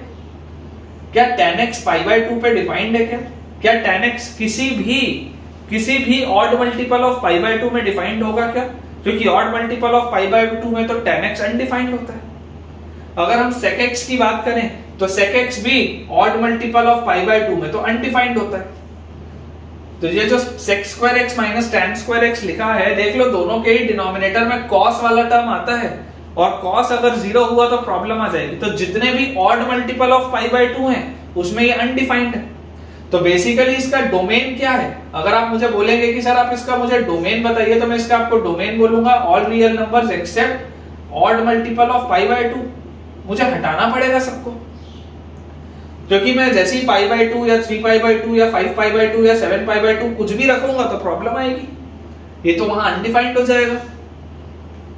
क्या tan x पाई बाय 2 पे डिफाइंड है क्या? क्या tan x किसी भी odd multiple of pi by 2 में डिफाइंड होगा क्या? क्योंकि odd multiple of pi by 2 में तो tan x अनडिफाइंड होता है। अगर हम sec x की बात करें तो sec x भी odd multiple of pi by 2 में तो अनडिफाइंड होता है। तो ये जो sec square x minus tan square x लिखा है, देख लो दोनों के ही डिनोमिनेटर में cos वाला टर्म आता है, और cos अगर 0 हुआ तो प्रॉब्लम आ जाएगी। तो जितने भी odd multiple of pi by 2 हैं उसमें ये अनडिफाइंड है। तो बेसिकली इसका डोमेन क्या है? अगर आप मुझे बोलेंगे कि सर आप इसका मुझे डोमेन बताइए, तो मैं इसका आपको डोमेन बोलूंगा all real numbers except odd multiple of pi by 2। मुझे हटाना पड़ेगा सबको, क्योंकि मैं जैसे ही पाई बाय 2 या 3 पाई बाय 2 या 5 पाई बाय 2 या 7 पाई बाय 2 कुछ भी रखूंगा तो प्रॉब्लम आएगी, ये तो वहां अनडिफाइंड हो जाएगा।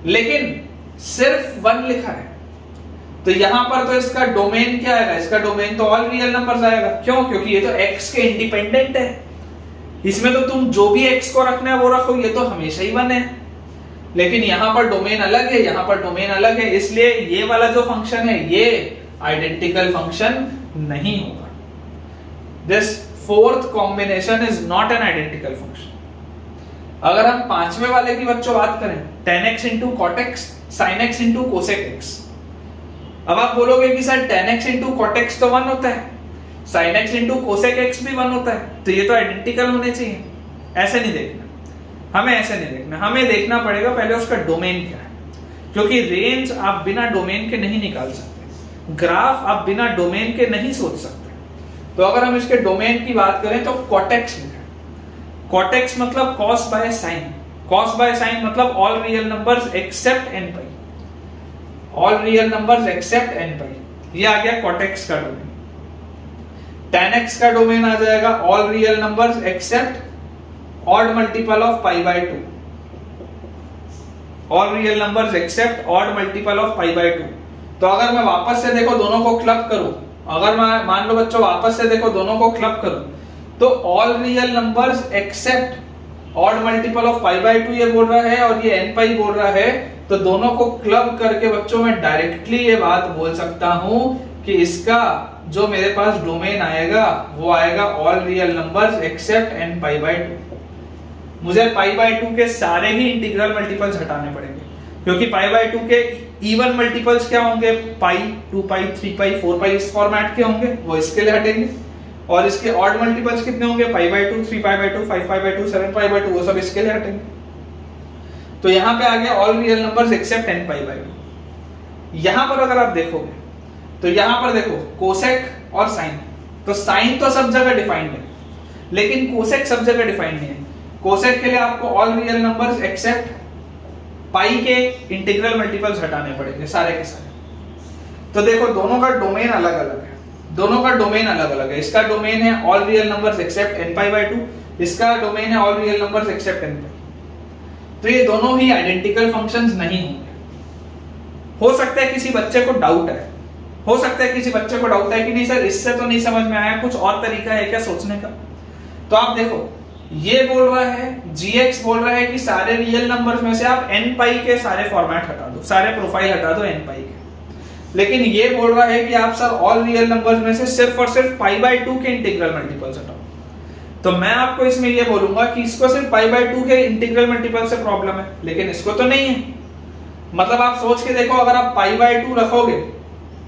लेकिन सिर्फ 1 लिखा है, तो यहां पर तो इसका डोमेन क्या आएगा? इसका डोमेन तो ऑल रियल नंबर्स आएगा। क्यों? क्योंकि ये तो x के इंडिपेंडेंट है, इसमें तो तुम जो भी x को रखना है वो रखो, ये तो हमेशा ही 1 है। लेकिन यहां पर डोमेन अलग है, यहां पर डोमेन अलग है, इसलिए ये वाला जो फंक्शन है ये आइडेंटिकल फंक्शन नहीं होगा। This fourth combination is not an identical function. अगर हम 5वें वाले की बच्चों बात करें, tan x into cot x sin x into cosec x, अब आप बोलोगे कि sir tan x into cot x तो 1 होता है, sin x into cosec x भी 1 होता है, तो ये तो आइडेंटिकल होने चाहिए। ऐसे नहीं देखना, हमें ऐसे नहीं देखना, हमें देखना पड़ेगा पहले उसका डोमेन क्या है, क्योंकि रेंज आप बिना डोमेन के नहीं निकाल सकते, ग्राफ आप बिना डोमेन के नहीं सोच सकते। तो अगर हम इसके डोमेन की बात करें तो cot x लिखा है। cot x मतलब cos by sin, cos by sin मतलब all real numbers except n पाई, all real numbers except n पाई, ये आ गया cot x का डोमेन। tan x का डोमेन आ जाएगा all real numbers except odd multiple of pi by 2, all real numbers except odd multiple of pi by 2। तो अगर मैं वापस से देखो दोनों को क्लब करूं, अगर मैं मान लो बच्चों वापस से देखो दोनों को क्लब करूं, तो all real numbers except odd multiple of pi by 2 ये बोल रहा है और ये n पाई बोल रहा है, तो दोनों को क्लब करके बच्चों मैं डायरेक्टली ये बात बोल सकता हूं कि इसका जो मेरे पास डोमेन आएगा वो आएगा all real numbers except n pi by 2। मुझे पाई बाय 2 के सारे ही इंटीग्रल मल्टीपल्स हटाने पड़ेंगे, क्योंकि पाई बाय 2 के इवन मल्टीपल्स क्या होंगे, पाई, 2 पाई, 3 पाई, 4 पाई इस फॉर्मेट के होंगे, वो इसके लिए हटेंगे। और इसके ऑड मल्टीपल्स कितने होंगे, पाई by 2, 3 pi by 2, 5 pi by 2, 7 pi by 2, वो सब इसके लिए हटेंगे। तो यहाँ पे आ गया all real numbers except n pi by 2। यहाँ पर अगर आप देखोगे तो यहाँ पर देखो कोसेक और साइन, तो साइन तो सब जगह डिफाइंड है लेकिन कोसेक सब जगह डिफाइंड नहीं है। कोसेक के लिए आपको ऑल रियल नंबर्स एक्सेप्ट पाई के इंटीग्रल मल्टीपल्स हटाने पड़ेंगे सारे के सारे। तो देखो दोनों का डोमेन अलग अलग है, दोनों का डोमेन अलग अलग है। इसका डोमेन है all real numbers except n pi by 2, इसका डोमेन है all real numbers except n पाई। तो ये दोनों ही आइडेंटिकल फंक्शंस नहीं होंगे। हो सकता है किसी बच्चे को डाउट है, हो सकता है किसी बच्चे को डाउट है कि नहीं सर इससे तो नहीं समझ में आया, कुछ और तरीका है क्या सोचने का। तो आप देखो ये बोल रहा है, gx बोल रहा है कि सारे रियल नंबर्स में से आप n पाई के सारे फॉर्मेट हटा दो, सारे प्रोफाइल हटा दो n पाई के। लेकिन ये बोल रहा है कि आप सर ऑल रियल नंबर्स में से सिर्फ और सिर्फ पाई बाय 2 के इंटीग्रल मल्टीपल्स हटाओ। तो मैं आपको इसमें ये बोलूंगा कि इसको सिर्फ पाई बाय 2 के इंटीग्रल मल्टीपल से प्रॉब्लम है, लेकिन इसको तो नहीं है। मतलब आप सोच के देखो, अगर आप पाई बाय 2 रखोगे,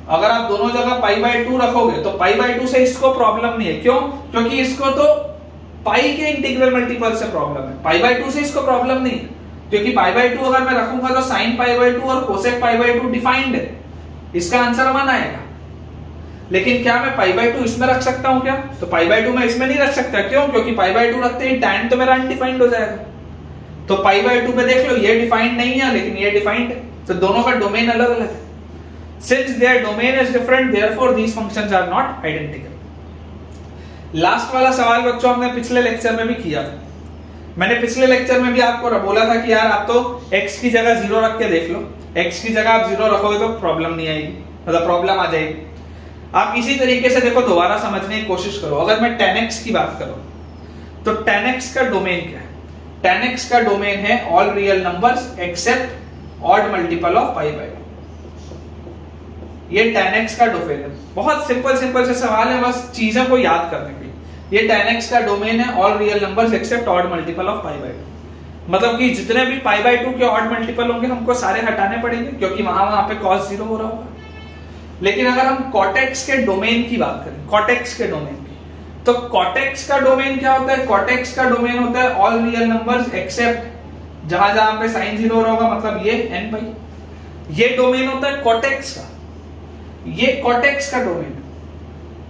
अगर आप दोनों जगह पाई बाय 2 रखोगे तो पाई बाय 2 से इसको प्रॉब्लम नहीं है। क्यों? क्योंकि इसको तो पाई के इंटीग्रल मल्टीपल से प्रॉब्लम है, पाई बाय 2 से इसको प्रॉब्लम नहीं है। क्योंकि पाई बाय 2 अगर मैं रखूंगा तो साइन पाई बाय 2 और कोसेक पाई बाय 2 डिफाइंड है, इसका आंसर 1 आएगा। लेकिन क्या मैं पाई बाय 2 इसमें रख सकता हूं क्या? तो पाई बाय 2 मैं इसमें नहीं रख सकता। क्यों? क्योंकि पाई बाय 2 रखते ही tan तो मेरा अनडिफाइंड हो जाएगा। तो पाई बाय 2 पे देख लो ये डिफाइंड नहीं है लेकिन ये डिफाइंड है, तो दोनों का डोमेन अलग अलग है। Since their domain is different, therefore these functions are not identical. Last वाला सवाल बच्चों हमने पिछले लेक्चर में भी किया था। मैंने पिछले लेक्चर में भी आपको बोला था कि यार आप तो x की जगह 0 रख के देख लो, x की जगह आप 0 रखोगे तो प्रॉब्लम नहीं आएगी, मतलब प्रॉब्लम आ जाएगी। आप इसी तरीके से देखो, दोबारा समझने की कोशिश करो। अगर मैं tan x की बात करूं तो tan x का डोमेन क्या है? tan x का डोमेन है all real numbers except odd multiple of pi by 2। ये tan x का डोमेन है। बहुत सिंपल से सवाल है, बस चीजों को याद करने के लिए। ये tan x का डोमेन है all real numbers except odd multiple of pi by 2। मतलब कि जितने भी पाई बाय 2 के ऑड मल्टीपल होंगे हमको सारे हटाने पड़ेंगे, क्योंकि वहां पे cos 0 हो रहा होगा। लेकिन अगर हम cot x के डोमेन की बात करें, cot x के डोमेन की, तो cot x का डोमेन क्या होता है? cot x का डोमेन होता है ऑल रियल नंबर्स एक्सेप्ट जहां जहां पे sin 0 हो रहा होगा, मतलब ये n पाई। ये डोमेन होता है cot x का, ये cot x का डोमेन है।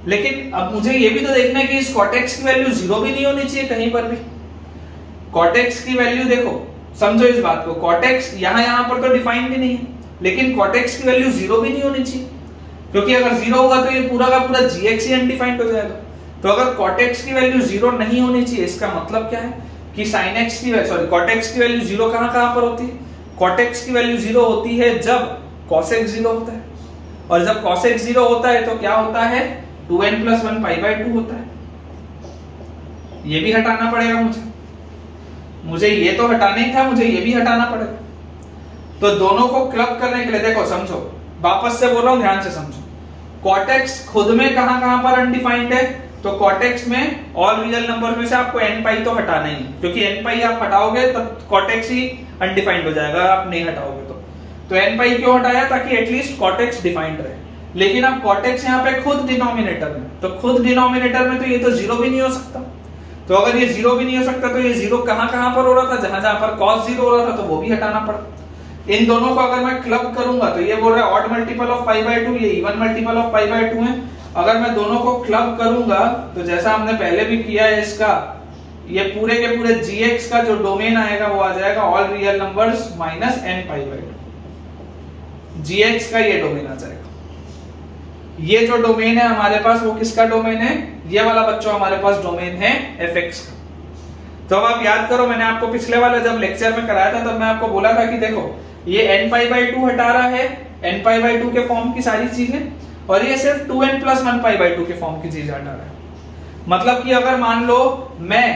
लेकिन अब मुझे ये भी तो देखना है कि इस cot x की वैल्यू 0 भी नहीं होनी चाहिए कहीं पर भी। cot x की वैल्यू देखो, समझो इस बात को, cot x यहां पर तो डिफाइंड भी नहीं है, लेकिन cot x की वैल्यू 0 भी नहीं होनी चाहिए, क्योंकि अगर 0 होगा तो ये पूरा का पूरा gx ही अनडिफाइंड हो जाएगा। तो अगर cot x की वैल्यू 0 नहीं होनी चाहिए, इसका मतलब क्या है कि sin x की cot x की वैल्यू 0 कहां पर होती है? cot x की वैल्यू 0 होती है जब cos x 0 होता है, और जब cos x 0 होता है तो क्या होता है? 2n + 1 पाई बाय 2 होता है। ये भी हटाना पड़ेगा मुझे ये तो हटाना ही था, मुझे ये भी हटाना पड़ेगा। तो दोनों को क्लब करने के लिए देखो, समझो, वापस से बोल रहा हूं, ध्यान से समझो। cot x खुद में कहां पर अनडिफाइंड है? तो cot x में ऑल रियल नंबर में से आपको n पाई तो हटाना ही, क्योंकि n पाई आप हटाओगे तब cot x ही अनडिफाइंड हो जाएगा, आप नहीं हटाओगे तो n पाई क्यों हटाया? ताकि एटलीस्ट cot x डिफाइंड रहे। लेकिन अब cot x यहाँ पे खुद डिनोमिनेटर में, तो खुद डिनोमिनेटर में तो ये तो 0 भी नहीं हो सकता। तो अगर ये 0 भी नहीं हो सकता तो ये 0 कहां पर हो रहा था? जहां पर cos 0 हो रहा था, तो वो भी हटाना पड़ा। इन दोनों को अगर मैं क्लब करूंगा तो ये बोल रहा है odd multiple of pi by 2, ये even multiple of pi by 2 है। अगर मैं दोनों को क्लब करूंगा तो जैसा हमने पहले भी किया है, इसका ये पूरे के पूरे gx का जो डोमेन आएगा वो आ जाएगा all real numbers minus n pi by 2। gx का ये डोमेन आ जाएगा। ये जो डोमेन है हमारे पास वो किसका डोमेन है? ये वाला बच्चों हमारे पास डोमेन है fx का। तो अब आप याद करो, मैंने आपको पिछले वाला जब लेक्चर में कराया था तब मैं आपको बोला था कि देखो ये n पाई बाय 2 हटा रहा है, n पाई बाय 2 के फॉर्म की सारी चीजें, और ये सिर्फ 2n + 1 पाई बाय 2 के फॉर्म की चीज हटा रहा है। मतलब कि अगर मान लो मैं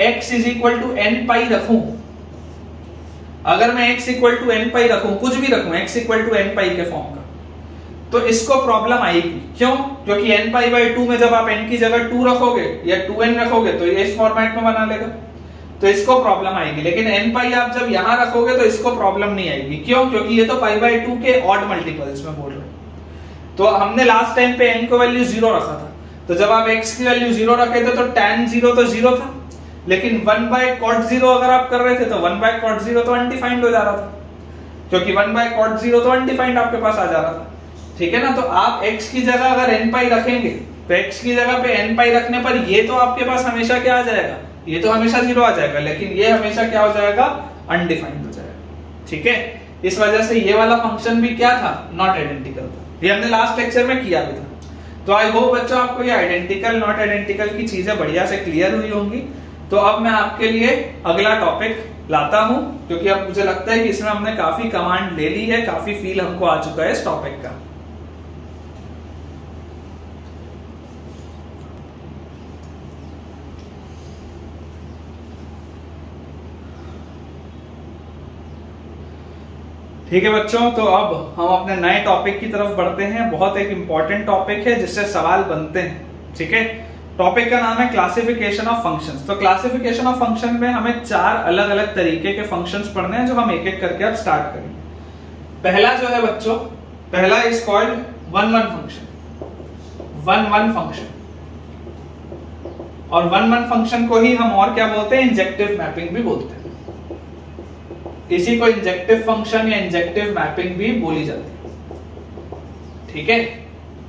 x = n पाई रखूं, अगर मैं x = n पाई रखूं, कुछ भी रखूं x = n पाई के फॉर्म का, तो इसको प्रॉब्लम आएगी। क्यों? क्योंकि n पाई बाई 2 में जब आप n की जगह 2 रखोगे या 2n रखोगे तो ये इस फॉर्मेट में बना लेगा, तो इसको प्रॉब्लम आएगी। लेकिन n पाई आप जब यहां रखोगे तो इसको प्रॉब्लम नहीं आएगी। क्यों? क्योंकि ये तो पाई बाई 2 के ऑड मल्टीपल्स में बोल रहे हैं। तो हमने लास्ट टाइम पे n को वैल्यू 0 रखा था, तो जब आप x की वैल्यू 0 रखे थे तो tan 0 तो 0 था, लेकिन 1 बाय cot 0 अगर आप कर रहे थे तो 1 बाय cot 0 तो अनडिफाइंड हो जा रहा था, क्योंकि 1 बाय cot 0 तो अनडिफाइंड आपके पास आ जा रहा था। ठीक है ना? तो आप x की जगह अगर n पाई रखेंगे तो x की जगह पे n पाई रखने पर ये तो आपके पास हमेशा क्या आ जाएगा, ये तो हमेशा 0 आ जाएगा, लेकिन ये हमेशा क्या हो जाएगा, अनडिफाइंड हो जाएगा। ठीक है? इस वजह से ये वाला फंक्शन भी क्या था, नॉट आइडेंटिकल था। ये हमने लास्ट लेक्चर में किया भी था। तो आई होप बच्चों आपको ये आइडेंटिकल नॉट आइडेंटिकल की चीजें बढ़िया से क्लियर हुई होंगी। तो अब मैं आपके लिए अगला टॉपिक लाता हूं, क्योंकि अब मुझे लगता है कि इसमें हमने काफी कमांड ले ली है, काफी फील हमको आ चुका है इस टॉपिक का। ठीक है बच्चों, तो अब हम अपने नए टॉपिक की तरफ बढ़ते हैं। बहुत एक इंपॉर्टेंट टॉपिक है जिससे सवाल बनते हैं। ठीक है? टॉपिक का नाम है क्लासिफिकेशन ऑफ फंक्शंस। तो क्लासिफिकेशन ऑफ फंक्शन में हमें 4 अलग अलग तरीके के फंक्शंस पढ़ने हैं, जो हम एक एक करके अब स्टार्ट करेंगे। पहला जो है बच्चों, पहला इज कॉल्ड 1-1 फंक्शन। 1-1 फंक्शन, और 1-1 फंक्शन को ही हम और क्या बोलते हैं, इंजेक्टिव मैपिंग भी बोलते हैं। इसी को इंजेक्टिव फंक्शन या इंजेक्टिव मैपिंग भी बोली जाती है। ठीक है?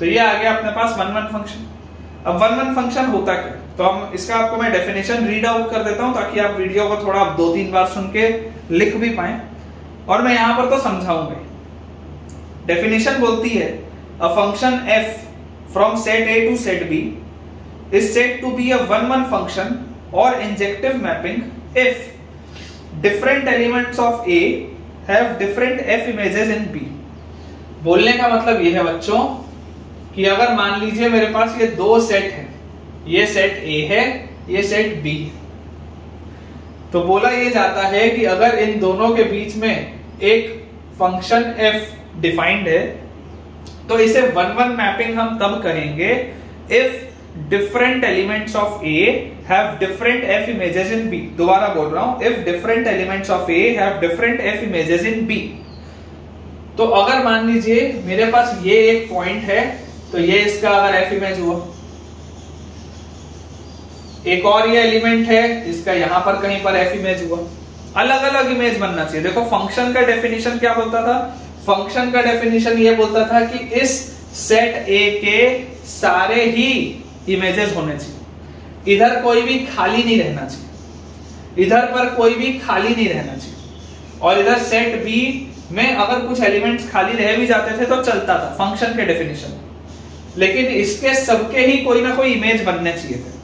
तो ये आ गया अपने पास 1-1 फंक्शन। अब 1-1 फंक्शन होता क्या, तो हम इसका आपको मैं डेफिनेशन रीड आउट कर देता हूं, ताकि आप वीडियो को थोड़ा 2-3 बार सुन के लिख भी पाए, और मैं यहां पर तो समझाऊंगा। डेफिनेशन बोलती है, a function f from set a to set b is said to be a 1-1 function or injective mapping if different elements of A have different f images in B। बोलने का मतलब ये है बच्चों कि अगर मान लीजिए मेरे पास ये 2 सेट है, ये सेट A है, ये सेट B, तो बोला ये जाता है कि अगर इन दोनों के बीच में एक फंक्शन f डिफाइंड है, तो इसे 1-1 मैपिंग हम तब करेंगे if different elements of A have different f images in B। दोबारा बोल रहा हूं, if different elements of A have different f images in B। तो अगर मान लीजिए मेरे पास ये एक पॉइंट है, तो ये इसका अगर f इमेज हुआ, एक और ये एलिमेंट है, इसका यहां पर कहीं पर f इमेज हुआ, अलग अलग इमेज बनना चाहिए। देखो फंक्शन का डेफिनेशन क्या बोलता था, फंक्शन का डेफिनेशन ये बोलता था कि इस सेट A के सारे ही इमेजेस होने चाहिए, इधर कोई भी खाली नहीं रहना चाहिए, इधर पर कोई भी खाली नहीं रहना चाहिए, और इधर सेट बी में अगर कुछ एलिमेंट्स खाली रह भी जाते थे तो चलता था फंक्शन के डेफिनेशन, लेकिन इसके सबके ही कोई ना कोई इमेज बनने चाहिए थे।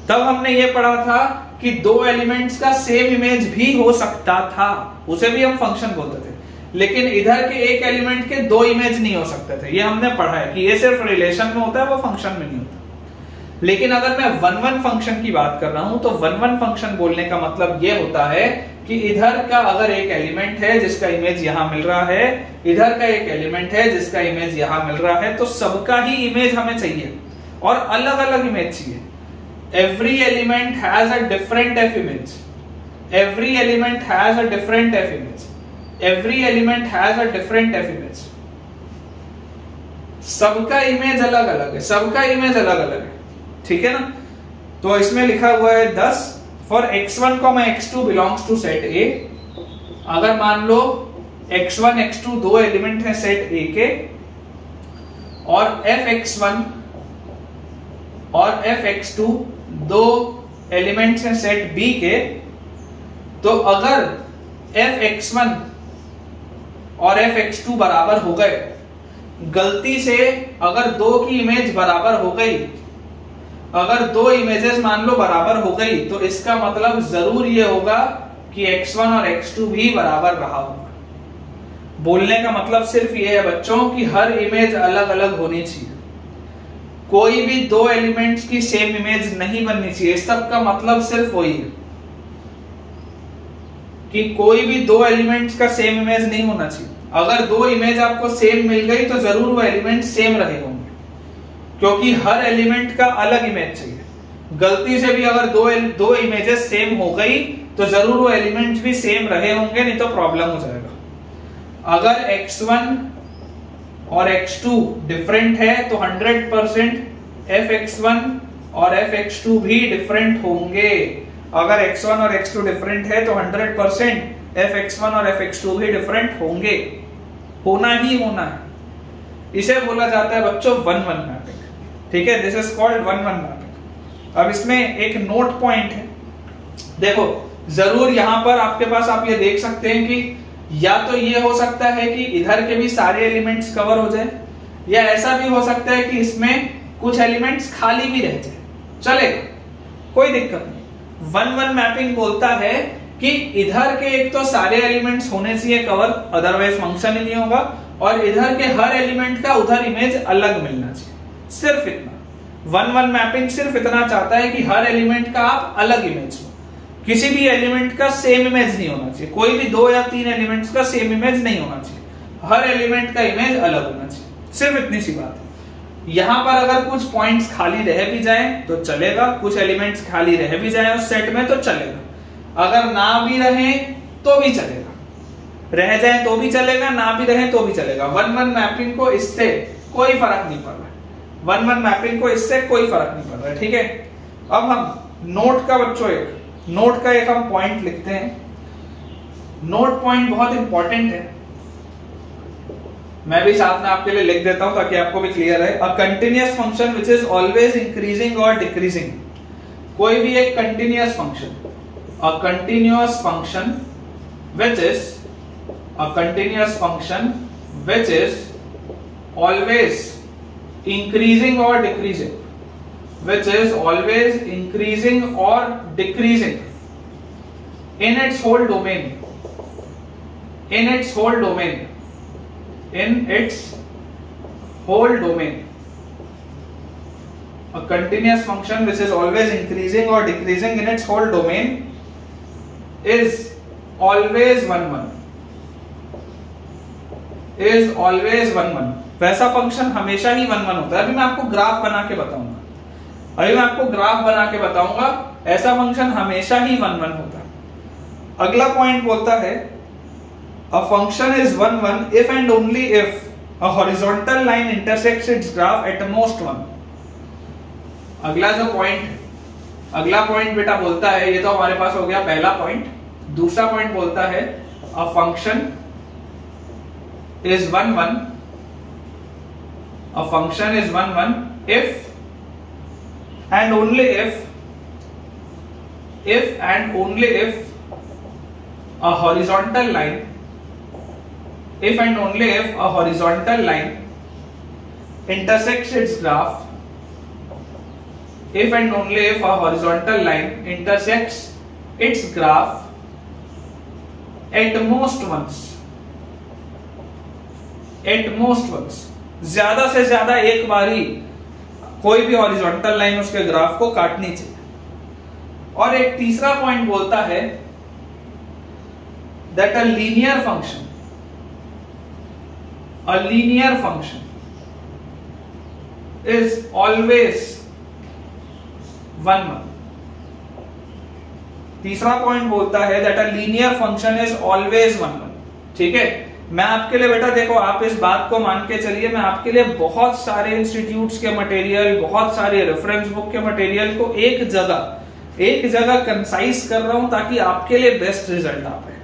तब हमने ये पढ़ा था कि 2 एलिमेंट्स का सेम इमेज भी हो सकता था, उसे भी हम फंक्शन बोलते थे, लेकिन इधर के एक एलिमेंट के 2 इमेज नहीं हो सकते थे। ये हमने पढ़ा है कि ये सिर्फ रिलेशन में होता है, वो फंक्शन में नहीं होता। लेकिन अगर मैं 1-1 फंक्शन की बात कर रहा हूं, तो 1-1 फंक्शन बोलने का मतलब ये होता है कि इधर का अगर एक एलिमेंट है जिसका इमेज यहां मिल रहा है, इधर का एक एलिमेंट है जिसका इमेज यहां मिल रहा है, तो सबका ही इमेज हमें चाहिए और अलग अलग इमेज चाहिए। Every element has a different f image, every element has a different f image, every element has a different f image. सबका इमेज अलग अलग है, सबका इमेज अलग अलग है। ठीक है ना? तो इसमें लिखा हुआ है 10 for x1, x2 belongs to set A। अगर मान लो x1 x2 2 एलिमेंट है सेट A के, और fx1 और fx2 2 एलिमेंट्स हैं सेट B के, तो अगर fx1 और fx2 बराबर हो गए, गलती से अगर 2 की इमेज बराबर हो गई, अगर 2 इमेजेस मान लो बराबर हो गई, तो इसका मतलब जरूर ये होगा कि x1 और x2 भी बराबर रहा होगा। बोलने का मतलब सिर्फ ये है बच्चों कि हर इमेज अलग अलग होनी चाहिए, कोई भी 2 एलिमेंट्स की सेम इमेज नहीं बननी चाहिए। इस सब का मतलब सिर्फ वही है कि कोई भी 2 एलिमेंट्स का सेम इमेज नहीं होना चाहिए। अगर दो इमेज आपको सेम मिल गई तो जरूर वो एलिमेंट सेम रहे होंगे, क्योंकि हर एलिमेंट का अलग इमेज चाहिए। गलती से भी अगर दो इमेजेस सेम हो गई तो जरूर वो एलिमेंट्स भी सेम रहे होंगे, नहीं तो प्रॉब्लम हो जाएगा। अगर x1 और x2 डिफरेंट है तो 100% fx1 और fx2 भी डिफरेंट होंगे। अगर x1 और x2 डिफरेंट है तो 100% fx1 और fx2 भी डिफरेंट होंगे, होना ही होना है। इसे बोला जाता है बच्चों 1-1 मैपिंग, ठीक है, दिस इज कॉल्ड 1-1 मैपिंग। अब इसमें एक नोट पॉइंट है, देखो जरूर यहां पर आपके पास आप ये देख सकते हैं कि या तो ये हो सकता है कि इधर के भी सारे एलिमेंट्स कवर हो जाए, या ऐसा भी हो सकता है कि इसमें कुछ एलिमेंट्स खाली भी रह जाए, चलेगा, कोई दिक्कत नहीं। 1-1 मैपिंग बोलता है कि इधर के एक तो सारे एलिमेंट्स होने चाहिए कवर, अदरवाइज फंक्शन ही नहीं होगा, और इधर के हर एलिमेंट का उधर इमेज अलग मिलना चाहिए, सिर्फ इतना। 1-1 मैपिंग सिर्फ इतना चाहता है कि हर एलिमेंट का आप अलग इमेज हो, किसी भी एलिमेंट का सेम इमेज नहीं होना चाहिए, कोई भी 2 या 3 एलिमेंट्स का सेम इमेज नहीं होना चाहिए, हर एलिमेंट का इमेज अलग होना चाहिए, सिर्फ इतनी सी बात है। यहां पर अगर कुछ पॉइंट्स खाली रह भी जाएं तो चलेगा, कुछ एलिमेंट्स खाली रह भी जाएं उस सेट में तो चलेगा, अगर ना भी रहे तो भी चलेगा, रह जाए तो भी चलेगा, ना भी रहे तो भी चलेगा। 1-1 मैपिंग को इससे कोई फर्क नहीं पड़ रहा है, 1-1 मैपिंग को इससे कोई फर्क नहीं पड़ रहा है, ठीक है। अब हम नोट का बच्चों नोट का एक हम पॉइंट लिखते हैं, नोट पॉइंट बहुत इंपॉर्टेंट है, मैं भी साथ में आपके लिए लिख देता हूं ताकि आपको भी क्लियर है। A continuous function which is always increasing और डिक्रीजिंग, कोई भी एक continuous function, a continuous function which is a continuous function which is always increasing और decreasing, which is always increasing or decreasing in its whole domain, in its whole domain, in its whole domain. A continuous function which is always increasing or decreasing in its whole domain is always 1-1, is always 1-1। वैसा function हमेशा ही 1-1 होता है। अभी मैं आपको graph बना के बताऊंगा, ऐसा फंक्शन हमेशा ही 1-1 होता है। अगला पॉइंट बोलता है a function is 1-1 if and only if a horizontal line intersects it's graph at most 1। अगला पॉइंट बेटा बोलता है, ये तो हमारे पास हो गया पहला पॉइंट। दूसरा पॉइंट बोलता है a function is 1-1, a function is 1-1 if and only if and only if a horizontal line, if and only if a horizontal line intersects its graph, if and only if a horizontal line intersects its graph at most once, ज्यादा से ज्यादा एक बारी कोई भी horizontal line उसके graph को काटनी चाहिए। और एक तीसरा पॉइंट बोलता है that a linear function is always 1-1। तीसरा पॉइंट बोलता है that a linear function is always 1-1, ठीक है। मैं आपके लिए बेटा देखो, आप इस बात को मान के चलिए, मैं आपके लिए बहुत सारे इंस्टीट्यूट्स के मटेरियल, बहुत सारे रेफरेंस बुक के मटेरियल को एक जगह कंसाइज कर रहा हूं ताकि आपके लिए बेस्ट रिजल्ट आ पाए,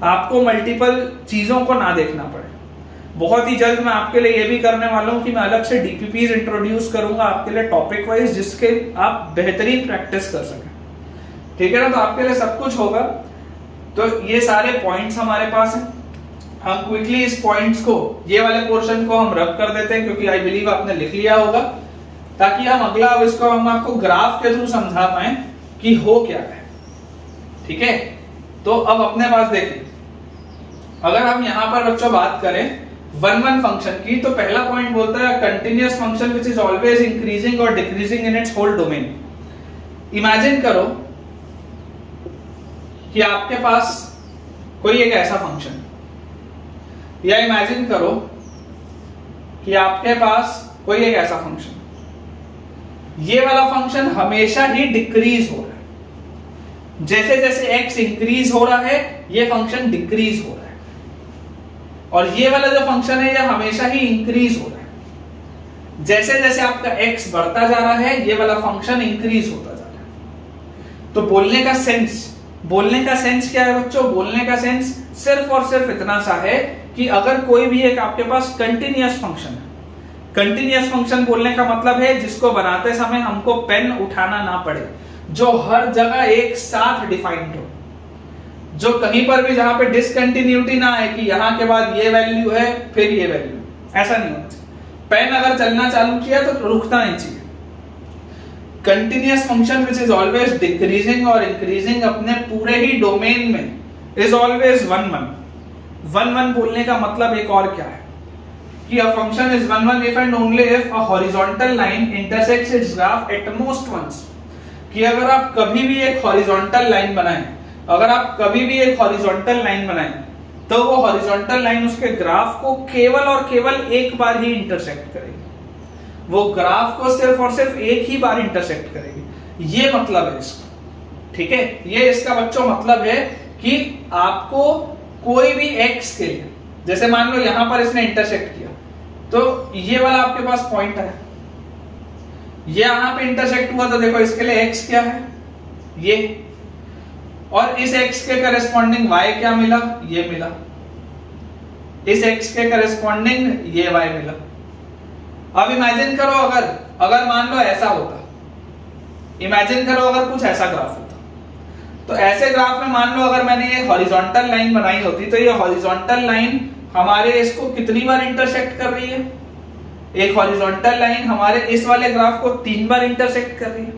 आपको मल्टीपल चीजों को ना देखना पड़े। बहुत ही जल्द मैं आपके लिए ये भी करने वाला हूं कि मैं अलग से डीपीपीज इंट्रोड्यूस करूंगा आपके लिए टॉपिक वाइज, जिसके आप बेहतरीन प्रैक्टिस कर सकें, ठीक है ना। तो आपके लिए सब कुछ होगा। तो ये सारे पॉइंट्स हमारे पास हैं, हम क्विकली इस पॉइंट्स को, ये वाले पोर्शन को हम रब कर देते हैं, क्योंकि आई बिलीव आपने लिख लिया होगा, ताकि हम अगला अब इसको हम आपको ग्राफ के थ्रू समझा पाए कि हो क्या है, ठीक है। तो अब अपने पास देखिए, अगर हम यहां पर बच्चों बात करें 1-1 फंक्शन की, तो पहला पॉइंट बोलता है continuous function which is always increasing और decreasing in its whole domain. Imagine करो कि आपके पास कोई एक ऐसा फंक्शन, या इमेजिन करो कि आपके पास कोई एक ऐसा फंक्शन, ये वाला फंक्शन हमेशा ही डिक्रीज हो रहा है, जैसे जैसे x इंक्रीज हो रहा है ये फंक्शन डिक्रीज हो रहा है, और ये वाला जो फंक्शन है ये हमेशा ही इंक्रीज हो रहा है, जैसे जैसे आपका x बढ़ता जा रहा है ये वाला फंक्शन इंक्रीज होता जा रहा है। तो बोलने का सेंस क्या है बच्चों? बोलने का सेंस सिर्फ और सिर्फ इतना सा है कि अगर कोई भी एक आपके पास कंटिन्यूअस फंक्शन है, कंटिन्यूअस फंक्शन बोलने का मतलब है जिसको बनाते समय हमको पेन उठाना ना पड़े, जो हर जगह एक साथ डिफाइंड हो, जो कहीं पर भी जहां पे डिसकंटिन्यूटी ना आए कि यहां के बाद ये वैल्यू है फिर ये वैल्यू, ऐसा नहीं होना चाहिए। पेन अगर चलना चालू किया तो रुकना नहीं चाहिए। Continuous function which is always decreasing और इंक्रीजिंग अपने पूरे ही डोमेन में इज ऑलवेज 1 1 बोलने का मतलब एक और क्या है कि a function is 1 1 if and only if a horizontal line intersects its graph at most once। कि अगर आप कभी भी एक हॉरिजॉन्टल लाइन बनाएं, तो वो हॉरिजॉन्टल लाइन उसके ग्राफ को केवल और केवल एक बार ही इंटरसेक्ट करेगी, वो ग्राफ को सिर्फ और सिर्फ एक ही बार इंटरसेक्ट करेगी। ये मतलब है इसका, ठीक है, ये इसका बच्चों मतलब है कि आपको कोई भी x के लिए, जैसे मान लो यहां पर इसने इंटरसेक्ट किया, तो ये वाला आपके पास पॉइंट है, ये यहां पे इंटरसेक्ट हुआ, तो देखो इसके लिए x क्या है ये, और इस x के करस्पॉन्डिंग y क्या मिला, ये मिला, इस x के करस्पॉन्डिंग ये y मिला। अब इमेजिन करो अगर मान लो ऐसा होता, इमेजिन करो अगर कुछ ऐसा ग्राफ होता, तो ऐसे ग्राफ में मान लो अगर मैंने ये हॉरिजॉन्टल लाइन बनाई होती, तो ये हॉरिजॉन्टल लाइन हमारे इसको कितनी बार इंटरसेक्ट कर रही है? एक हॉरिजॉन्टल लाइन हमारे इस वाले ग्राफ को 3 बार इंटरसेक्ट कर रही है,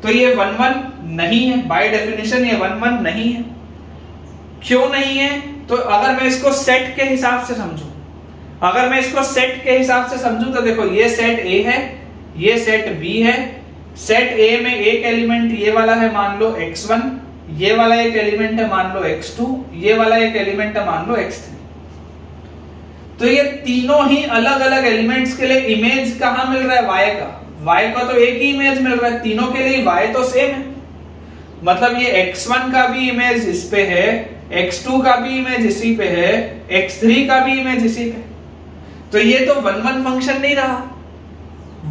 तो ये 1 1 नहीं है, बाय डेफिनेशन ये 1 1 नहीं है। क्यों नहीं है? तो अगर मैं इसको सेट के हिसाब से समझूं, तो देखो ये सेट A है, ये सेट B है, सेट A में एक एलिमेंट ये वाला है मान लो x1, ये वाला एक एलिमेंट है मान लो x2, ये वाला एक एलिमेंट है मान लो x3। तो ये तीनों ही अलग अलग एलिमेंट्स के लिए इमेज कहां मिल रहा है? y का तो एक ही इमेज मिल रहा है, तीनों के लिए y तो सेम है, मतलब ये x1 का भी इमेज इस पे है, x2 का भी इमेज इसी पे है, x3 का भी इमेज इसी पे। तो ये तो 1 1 फंक्शन नहीं रहा।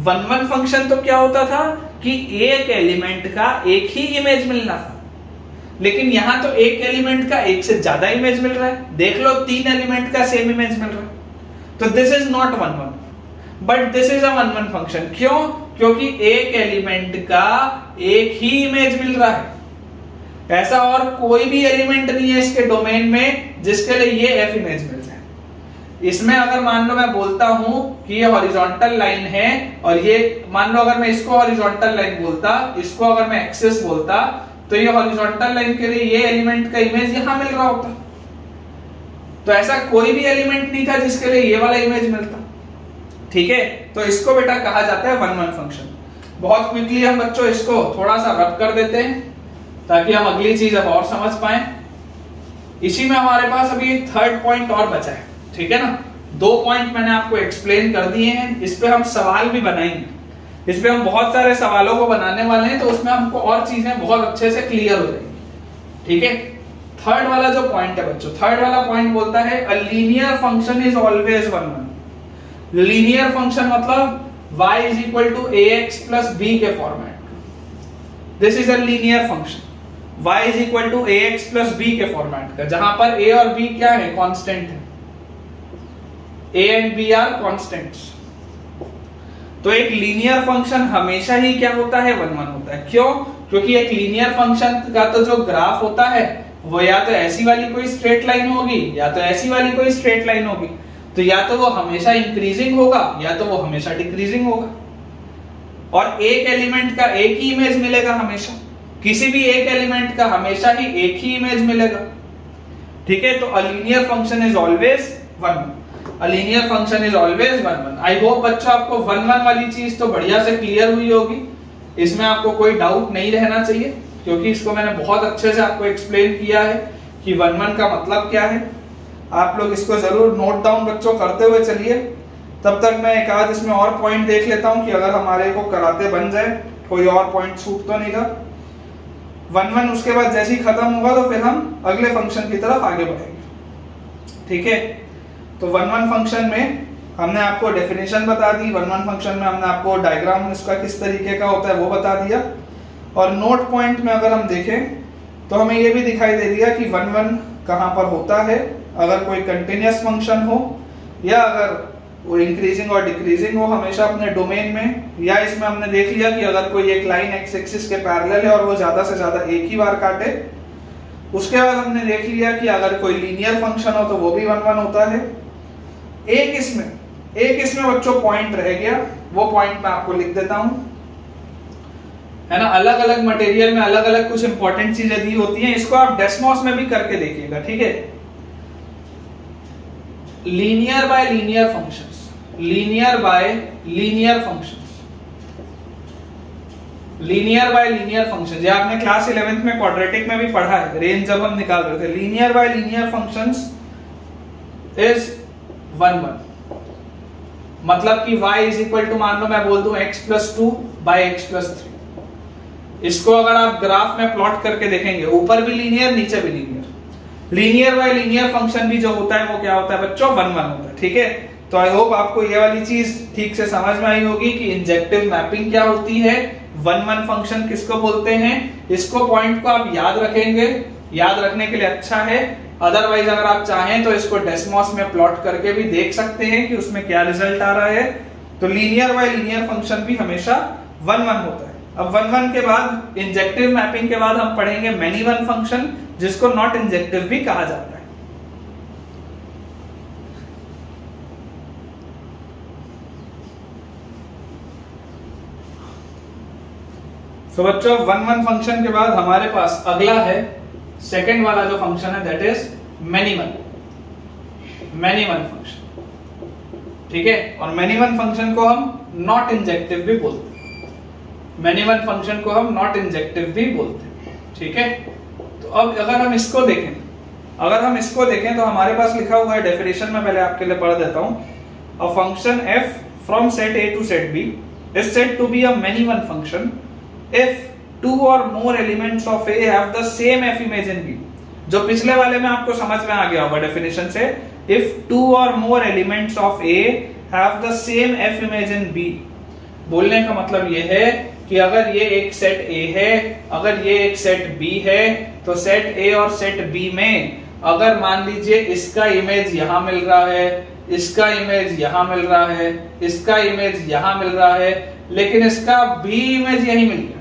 1 1 फंक्शन तो क्या होता था कि एक एलिमेंट का एक ही इमेज मिलना था, लेकिन यहां तो एक एलिमेंट का एक से ज्यादा इमेज मिल रहा है। देख लो 3 एलिमेंट का सेम इमेज मिल रहा है, तो this is not 1 1 but this is a 1 1 function. क्यों? क्योंकि एक एलिमेंट का एक ही इमेज मिल रहा है, ऐसा और कोई भी एलिमेंट नहीं है इसके डोमेन में जिसके लिए ये f इमेज मिल जाए। इसमें अगर मान लो मैं बोलता हूं कि ये हॉरिजॉन्टल लाइन है, और ये मान लो अगर मैं इसको हॉरिजॉन्टल लाइन बोलता, इसको अगर मैं एक्सिस बोलता, तो ये हॉरिजॉन्टल लाइन के लिए ये एलिमेंट का इमेज यहां मिल रहा होता। तो ऐसा कोई भी एलिमेंट नहीं था जिसके लिए ये वाला इमेज मिलता, ठीक है। तो इसको बेटा कहा जाता है 1 1 फंक्शन। बहुत क्विकली हम बच्चों इसको थोड़ा सा रब कर देते हैं ताकि हम अगली चीज अब और समझ पाए। इसी में हमारे पास अभी एक थर्ड पॉइंट और बचा है, ठीक है ना। 2 पॉइंट मैंने आपको एक्सप्लेन कर दिए हैं, इस पे हम सवाल भी बनाएंगे, इस पे हम बहुत सारे सवालों को बनाने वाले हैं, तो उसमें हमको और चीजें बहुत अच्छे से क्लियर हो जाएंगी, ठीक है। थर्ड वाला जो पॉइंट है बच्चों, थर्ड वाला पॉइंट बोलता है a linear function is always 1 1। Linear function मतलब y is equal to ax plus b के format. This is a linear function, y is equal to ax plus b के फॉर्मेट का, जहां पर a और b क्या है? कांस्टेंट है, a and b are constants. तो एक लीनियर फंक्शन हमेशा ही क्या होता है? 1 1 होता है। क्यों? क्योंकि एक लीनियर फंक्शन का तो जो ग्राफ होता है वो या तो ऐसी वाली कोई स्ट्रेट लाइन होगी या तो ऐसी वाली कोई स्ट्रेट लाइन होगी, तो या तो वो हमेशा इंक्रीजिंग होगा या तो वो हमेशा डिक्रीजिंग होगा, और एक एलिमेंट का एक ही इमेज मिलेगा हमेशा, किसी भी एक एलिमेंट का हमेशा ही एक ही इमेज मिलेगा, ठीक है। तो अ linear function is always 1 1। A linear function is always 1 1। I hope बच्चों आपको 1 1 वाली चीज तो बढ़िया से क्लियर हुई होगी, इसमें आपको कोई डाउट नहीं रहना चाहिए, क्योंकि इसको मैंने बहुत अच्छे से आपको एक्सप्लेन किया है कि 1 1 का मतलब क्या है। आप लोग इसको जरूर नोट डाउन बच्चों करते हुए चलिए। तब तक मैं एक आध इसमें और पॉइंट देख लेता हूं कि अगर हमारे को कराते बन जाए, कोई और पॉइंट छूट तो नहीं रहा। 1-1 उसके बाद जैसे ही खत्म होगा तो फिर हम अगले फंक्शन की तरफ आगे बढ़ेंगे। ठीक है, तो 1-1 फंक्शन में हमने आपको डेफिनेशन बता दी, 1-1 फंक्शन में हमने आपको डायग्राम इसका किस तरीके का होता है वो बता दिया। और नोट पॉइंट में अगर हम देखें तो हमें ये भी दिखाई दे दिया कि 1-1 कहां पर होता है, अगर कोई कंटिन्यूअस फंक्शन हो या अगर वो इंक्रीजिंग और डिक्रीजिंग हो हमेशा अपने डोमेन में, या इसमें हमने देख लिया कि अगर कोई एक लाइन एक्स एक्सिस के पैरेलल है और वो ज्यादा से ज्यादा एक ही बार काटे। उसके बाद हमने देख लिया कि अगर कोई लीनियर फंक्शन हो तो वो भी 1-1 होता है। एक इसमें बच्चों पॉइंट रह गया, वो पॉइंट मैं आपको लिख देता हूं, है ना। अलग अलग मटेरियल में अलग अलग कुछ इंपॉर्टेंट चीजें दी होती हैं, इसको आप डेस्मॉस में भी करके देखिएगा। ठीक है, linear bye linear functions, linear bye linear functions, linear bye linear functions, ये आपने क्लास 11th में क्वाड्रेटिक में भी पढ़ा है, रेंज जब हम निकाल रहे थे। Linear bye linear functions is 1-1, मतलब कि y इज इक्वल टू, मान लो मैं बोल दूं x+2 बाय x+3। इसको अगर आप ग्राफ में प्लॉट करके देखेंगे, ऊपर भी लीनियर नीचे भी linear, linear bye linear function भी जो होता है वो क्या होता है बच्चों, 1-1 होता है। ठीक है, तो आई होप आपको ये वाली चीज ठीक से समझ में आई होगी कि इंजेक्टिव मैपिंग क्या होती है, 1-1 फंक्शन किसको बोलते हैं। इसको पॉइंट को आप याद रखेंगे, याद रखने के लिए अच्छा है। अदरवाइज अगर आप चाहें तो इसको डेस्मॉस में प्लॉट करके भी देख सकते हैं कि उसमें क्या रिजल्ट आ रहा है। तो लीनियर बाय लीनियर फंक्शन भी हमेशा 1-1 होता है। अब 1-1 के बाद इंजेक्टिव मैपिंग के बाद हम पढ़ेंगे मेनी वन फंक्शन, जिसको नॉट इंजेक्टिव भी कहा जाता है। तो बच्चों 1-1 फंक्शन के बाद हमारे पास अगला है सेकंड वाला जो फंक्शन है, that is many one function. ठीक है, और मेनी वन फंक्शन को हम नॉट इंजेक्टिव भी बोलते हैं, मेनी वन फंक्शन को हम नॉट इंजेक्टिव भी बोलते हैं। ठीक है, तो अब अगर हम इसको देखें तो हमारे पास लिखा हुआ है डेफिनेशन में, पहले आपके लिए पढ़ देता हूं। A function f from set a to set b is said to be a many one function if 2 or more elements of A have the same f image in B। जो पिछले वाले में आपको समझ में आ गया होगा डेफिनेशन से, if 2 or more elements of A have the same f image in B, बोलने का मतलब ये है कि अगर ये एक सेट A है, अगर ये एक सेट B है, तो सेट A और सेट B में अगर मान लीजिए इसका इमेज यहां मिल रहा है, इसका इमेज यहां मिल रहा है, इसका इमेज यहां मिल रहा है, लेकिन इसका B इमेज यही मिल गया,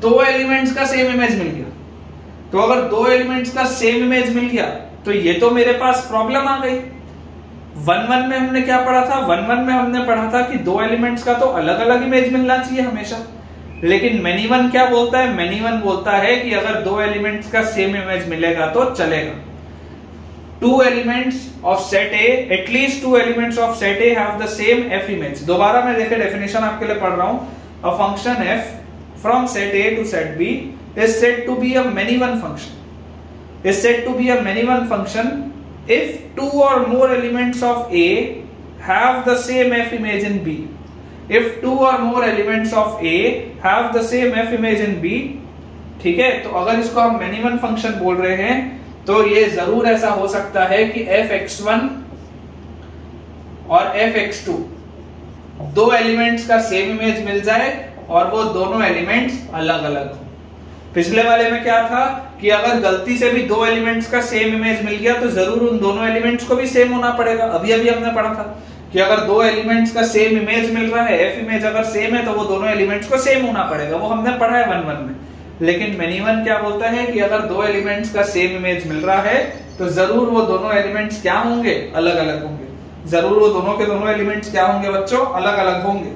दो एलिमेंट्स का सेम इमेज मिल गया। तो अगर दो एलिमेंट्स का सेम इमेज मिल गया तो ये तो मेरे पास प्रॉब्लम आ गई। 1-1 में हमने क्या पढ़ा था, 1-1 में हमने पढ़ा था कि दो एलिमेंट्स का तो अलग अलग इमेज मिलना चाहिए हमेशा। लेकिन मेनी वन क्या बोलता है, मेनी वन बोलता है कि अगर दो एलिमेंट्स का सेम इमेज मिलेगा तो चलेगा। 2 elements of set A, at least 2 elements of set A have the same f image। दोबारा मैं देखे डेफिनेशन आपके लिए पढ़ रहा हूं। A function f from set A to set B is said to be a many one function, is said to be a many one function if 2 or more elements of A have the same f image in B। if 2 or more elements of A have the same f image in B, ठीक है, तो अगर इसको हम many one function बोल रहे हैं तो ये जरूर ऐसा हो सकता है कि fx1 और fx2 दो एलिमेंट्स का सेम इमेज मिल जाए और वो दोनों एलिमेंट्स अलग अलग हो। पिछले वाले में क्या था कि अगर गलती से भी दो एलिमेंट्स का सेम इमेज मिल गया तो जरूर उन दोनों एलिमेंट्स को भी सेम होना पड़ेगा। अभी हमने पढ़ा था कि अगर दो एलिमेंट्स का सेम इमेज मिल रहा है, f इमेज अगर सेम है तो वो दोनों एलिमेंट्स को सेम होना पड़ेगा, वो हमने पढ़ा है 1-1 में। लेकिन मेनी वन क्या बोलता है कि अगर दो एलिमेंट्स का सेम इमेज मिल रहा है तो जरूर वो दोनों एलिमेंट्स क्या होंगे, अलग अलग होंगे। जरूर वो दोनों के दोनों एलिमेंट्स क्या होंगे बच्चों, अलग अलग होंगे।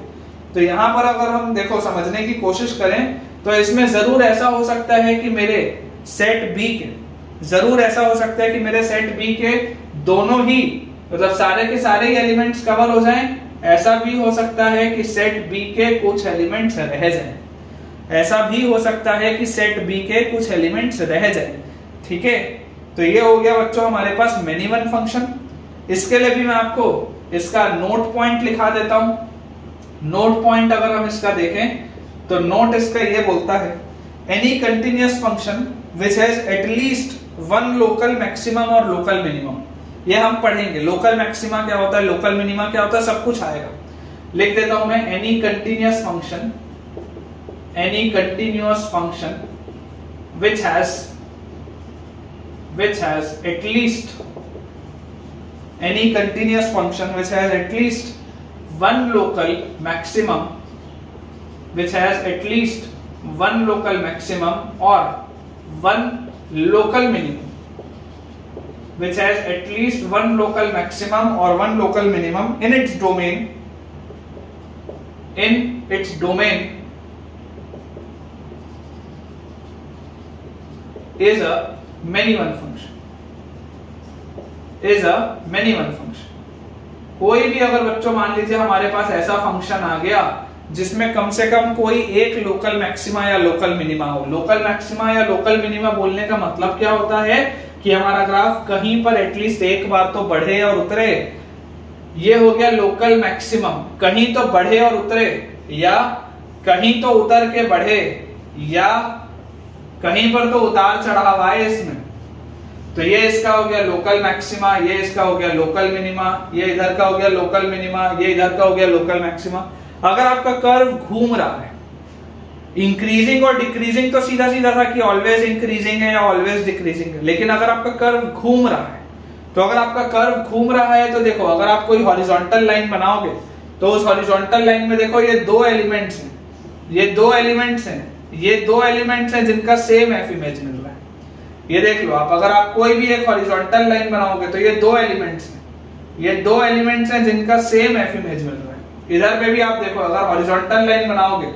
तो यहाँ पर अगर हम देखो समझने की कोशिश करें तो इसमें जरूर ऐसा हो सकता है कि मेरे सेट बी के, जरूर ऐसा हो सकता है कि मेरे सेट बी के दोनों ही मतलब सारे के सारे ही एलिमेंट्स कवर हो जाएं। ऐसा भी हो सकता है कि सेट बी के कुछ एलिमेंट्स रह जाएं। ऐसा भी हो सकता है कि सेट बी के कुछ एलिमेंट्स रह जाएं। ठीक है, तो ये हो गया बच्चों हमारे पास मेनी वन फंक्शन। इसके लिए भी मैं आपको इसका नोट पॉइंट लिखा देता हूं। नोट पॉइंट अगर हम इसका देखें तो नोट इसका ये बोलता है any continuous function which has at least one local maximum और लोकल मिनिमम। ये हम पढ़ेंगे, लोकल मैक्सिमा क्या होता है, लोकल मिनिमा क्या होता है, सब कुछ आएगा। लिख देता हूं मैं any continuous function which has at least any continuous function which has at least one local maximum or one local minimum in its domain is a many one function। कोई भी अगर बच्चों मान लीजिए हमारे पास ऐसा फंक्शन आ गया जिसमें कम से कम कोई एक लोकल मैक्सिमा या लोकल मिनिमा हो। लोकल मैक्सिमा या लोकल मिनिमा बोलने का मतलब क्या होता है कि हमारा ग्राफ कहीं पर एटलीस्ट एक बार तो बढ़े और उतरे, ये हो गया लोकल मैक्सिमम। कहीं तो बढ़े और उतरे, या कहीं तो उतर के बढ़े, या कहीं पर तो उतार चढ़ाव आए इसमें। तो ये इसका हो गया लोकल मैक्सिमा, ये इसका हो गया लोकल मिनिमा, ये इधर का हो गया लोकल मिनिमा, ये इधर का हो गया लोकल मैक्सिमा। अगर आपका कर्व घूम रहा है, इंक्रीजिंग और डिक्रीजिंग तो सीधा सीधा था कि ऑलवेज इंक्रीजिंग है या ऑलवेज डिक्रीजिंग है, लेकिन अगर आपका कर्व घूम रहा है, तो अगर आपका कर्व घूम रहा है तो देखो, अगर आप कोई हॉरिजॉन्टल लाइन बनाओगे तो उस हॉरिजॉन्टल लाइन में देखो ये दो एलिमेंट्स हैं, ये दो एलिमेंट्स हैं जिनका सेम एफ इमेज मिल रहा है। ये देख लो आप, अगर आप कोई भी एक हॉरिजॉन्टल लाइन बनाओगे तो ये दो एलिमेंट्स हैं जिनका सेम एफ इमेज मिल रहा है। इधर पे भी आप देखो, अगर हॉरिजॉन्टल लाइन बनाओगे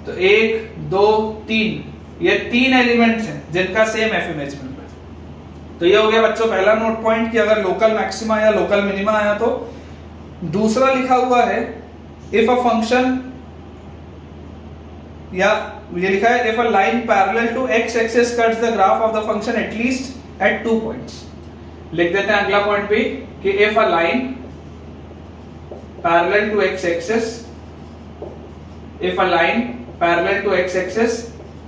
तो 1 2 3, ये 3 एलिमेंट्स हैं जिनका सेम एफ इमेज मिल रहा है। तो ये हो गया बच्चों पहला नोट पॉइंट कि अगर लोकल मैक्सिमा या लोकल मिनिमा आया तो। दूसरा लिखा हुआ है इफ अ फंक्शन, या ये लिखा है if a line parallel to x axis cuts the graph of the function at least at 2 points. लिख देते हैं अगला पॉइंट भी कि if a line parallel to x axis,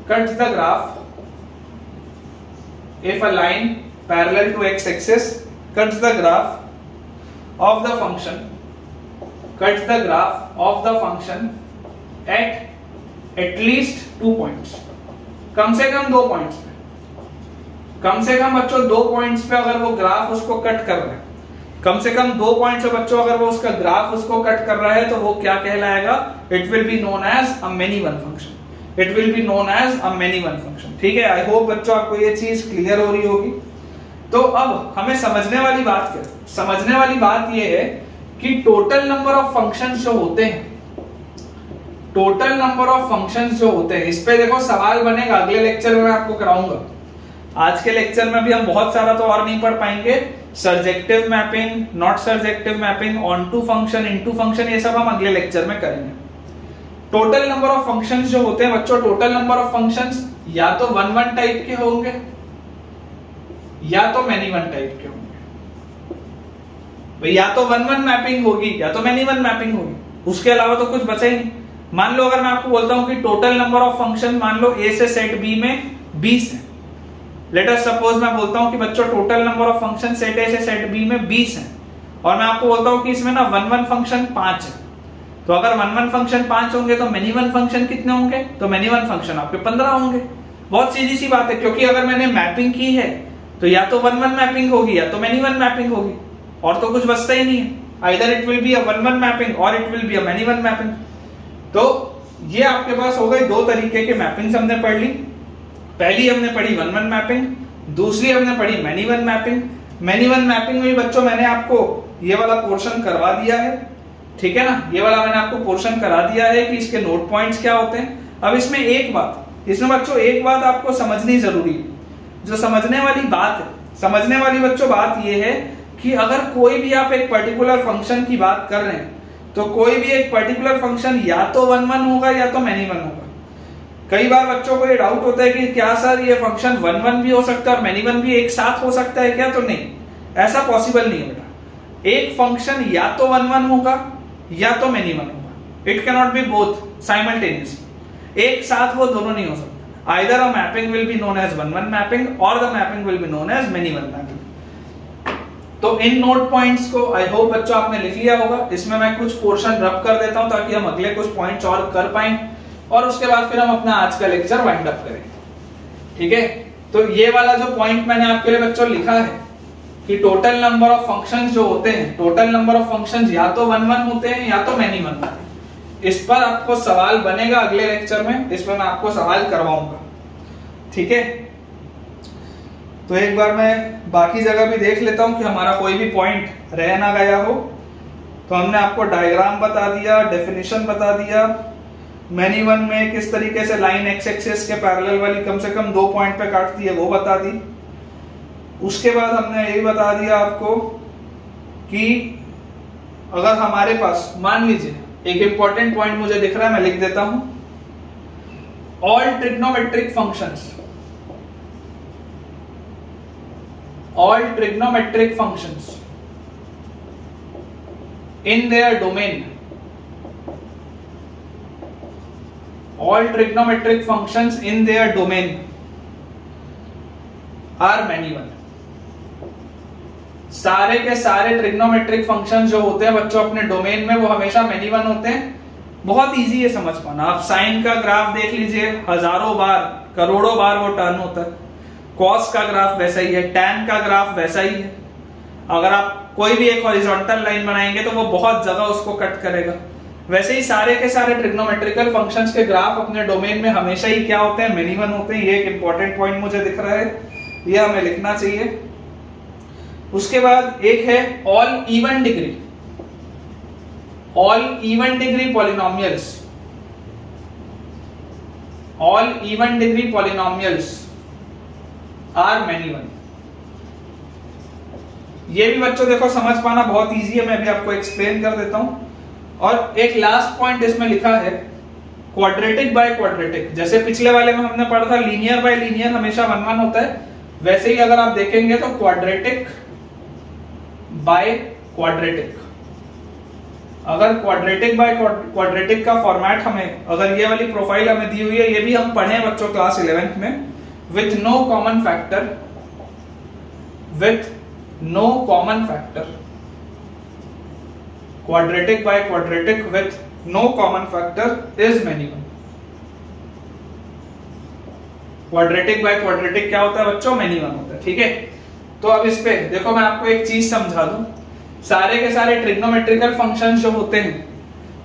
cuts the graph, if a line parallel to x axis cuts the graph of the function at least 2 points, कम से कम 2 points पे, कम से कम बच्चों 2 पॉइंट्स पे अगर वो ग्राफ उसको कट कर रहा है, कम से कम 2 पॉइंट्स पे बच्चों अगर वो उसका ग्राफ उसको कट कर रहा है तो वो क्या कहलाएगा, it will be known as a many one function. ठीक है, आई होप बच्चों आपको ये चीज क्लियर हो रही होगी। तो अब हमें समझने वाली बात ये है कि टोटल नंबर ऑफ फंक्शंस जो होते हैं, इस पे देखो सवाल बनेगा, अगले लेक्चर में मैं आपको कराऊंगा। आज के लेक्चर में भी हम बहुत सारा तो और नहीं पढ़ पाएंगे, surjective mapping, not surjective mapping, onto function, into function, ये सब हम अगले लेक्चर में करेंगे। टोटल नंबर ऑफ फंक्शंस जो होते हैं बच्चों, टोटल नंबर ऑफ फंक्शंस या तो 1-1 टाइप के होंगे या तो मेनी वन टाइप के होंगे। या तो 1-1 मैपिंग होगी या तो मेनी वन मैपिंग होगी, उसके अलावा तो कुछ बचा ही नहीं। मान लो अगर मैं आपको बोलता हूं कि टोटल नंबर ऑफ फंक्शन मान लो ए से सेट बी में 20 है। लेट अस सपोज मैं बोलता हूं कि बच्चों total number of function set ए से सेट बी में 20 है, और मैं आपको बोलता हूं कि इसमें ना 1-1 फंक्शन 5 है। तो अगर 1-1 फंक्शन 5 होंगे तो मेनी वन फंक्शन कितने होंगे, तो मेनी वन फंक्शन आपके 15 होंगे। बहुत सीधी सी बात है, क्योंकि अगर मैंने मैपिंग की है तो या तो 1-1 मैपिंग होगी या तो मेनी वन मैपिंग होगी, और तो कुछ बचता ही नहीं है। Either it will be a 1-1 mapping और it will be a many one mapping. तो ये आपके पास हो गए 2 तरीके के मैपिंग्स हमने पढ़ ली। पहली हमने पढ़ी 1-1 मैपिंग, दूसरी हमने पढ़ी many one mapping. Many one mapping में बच्चों मैंने आपको ये वाला पोर्शन करवा दिया है, ठीक है ना, ये वाला मैंने आपको पोर्शन करा दिया है कि इसके नोट पॉइंट्स क्या होते हैं। अब इसमें बच्चों एक बात आपको समझनी जरूरी है। जो समझने वाली बच्चों बात ये है कि अगर कोई भी आप एक पर्टिकुलर फंक्शन की बात कर रहे हैं तो कोई भी एक पर्टिकुलर फंक्शन या तो 1-1 होगा या तो मेनी वन होगा। कई बार बच्चों को ये डाउट होता है कि क्या सर ये फंक्शन 1 1 भी हो सकता है और मैनी वन भी एक साथ हो सकता है क्या? तो नहीं, ऐसा पॉसिबल नहीं है बेटा। एक फंक्शन या तो 1 1 होगा या तो मैनी वन होगा। It can not be both simultaneously, एक साथ वो दोनों नहीं हो सकता। Either a mapping will be known as 1 1 mapping और the mapping will be known as many one mapping. तो इन नोट पॉइंट्स को आई होप बच्चों आपने लिख लिया होगा। इसमें मैं कुछ पोर्शन रब कर देता हूं ताकि हम अगले कुछ पॉइंट्स और कर पाएं और उसके बाद फिर हम अपना आज का लेक्चर वाइंड अप करें। ठीक है, तो ये वाला जो पॉइंट मैंने आपके लिए बच्चों लिखा है कि टोटल नंबर ऑफ फंक्शंस जो होते हैं, टोटल नंबर ऑफ फंक्शंस या तो 1 1 होते हैं या तो मैनी वन होते हैं। इस पर आपको सवाल बनेगा अगले लेक्चर में, इसमें मैं आपको सवाल करवाऊंगा। ठीक है, तो एक बार मैं बाकी जगह भी देख लेता हूं कि हमारा कोई भी पॉइंट रह ना गया हो। तो हमने आपको डायग्राम बता दिया, डेफिनेशन बता दिया, मैनी वन में किस तरीके से लाइन एक्स एक्सिस के पैरेलल वाली कम से कम 2 पॉइंट पे काटती है वो बता दी। उसके बाद हमने ये भी बता दिया आपको कि अगर हमारे पास मान लीजिए एक इंपॉर्टेंट पॉइंट मुझे दिख रहा है, मैं लिख देता हूं, all trigonometric functions, all trigonometric functions in their domain, all trigonometric functions in their domain are many one। सारे के सारे ट्रिग्नोमेट्रिक फंक्शंस जो होते हैं बच्चों अपने डोमेन में वो हमेशा मैनी वन होते हैं। बहुत इजी है समझ पाना। आप साइन का ग्राफ देख लीजिए, हजारों बार करोड़ों बार वो टर्न होता है। कॉस का ग्राफ वैसा ही है, टैन का ग्राफ वैसा ही है। अगर आप कोई भी एक हॉरिजॉन्टल लाइन बनाएंगे तो वो बहुत जगह उसको कट करेगा। वैसे ही सारे के सारे ट्रिग्नोमेट्रिकल फंक्शंस के ग्राफ अपने डोमेन में हमेशा ही क्या होते हैं? मैनी वन होते हैं। ये एक इंपॉर्टेंट पॉइंट मुझे दिख रहा है, ये हमें लिखना चाहिए। उसके बाद एक है all even degree, all even degree polynomials, all even degree polynomials are many one. ये भी बच्चों देखो समझ पाना बहुत इजी है, मैं भी आपको एक्सप्लेन कर देता हूं। और एक लास्ट पॉइंट इसमें लिखा है क्वाड्रेटिक बाय क्वाड्रेटिक। जैसे पिछले वाले में हमने पढ़ा था लीनियर बाय लीनियर हमेशा 1 1 होता है, वैसे ही अगर आप देखेंगे तो क्वाड्रेटिक बाय क्वाड्रेटिक। अगर क्वाड्रेटिक बाय क्वाड्रेटिक का फॉर्मेट हमें, अगर ये वाली प्रोफाइल हमें दी हुई है, ये भी हम पढ़े बच्चों क्लास 11th में, with no common factor, with no common factor, quadratic by quadratic with no common factor is many one। quadratic by quadratic क्या होता है बच्चों? many one होता है। ठीक है, तो अब इस पे देखो मैं आपको एक चीज समझा दूं। सारे के सारे ट्रिग्नोमेट्रिकल फंक्शंस जो होते हैं,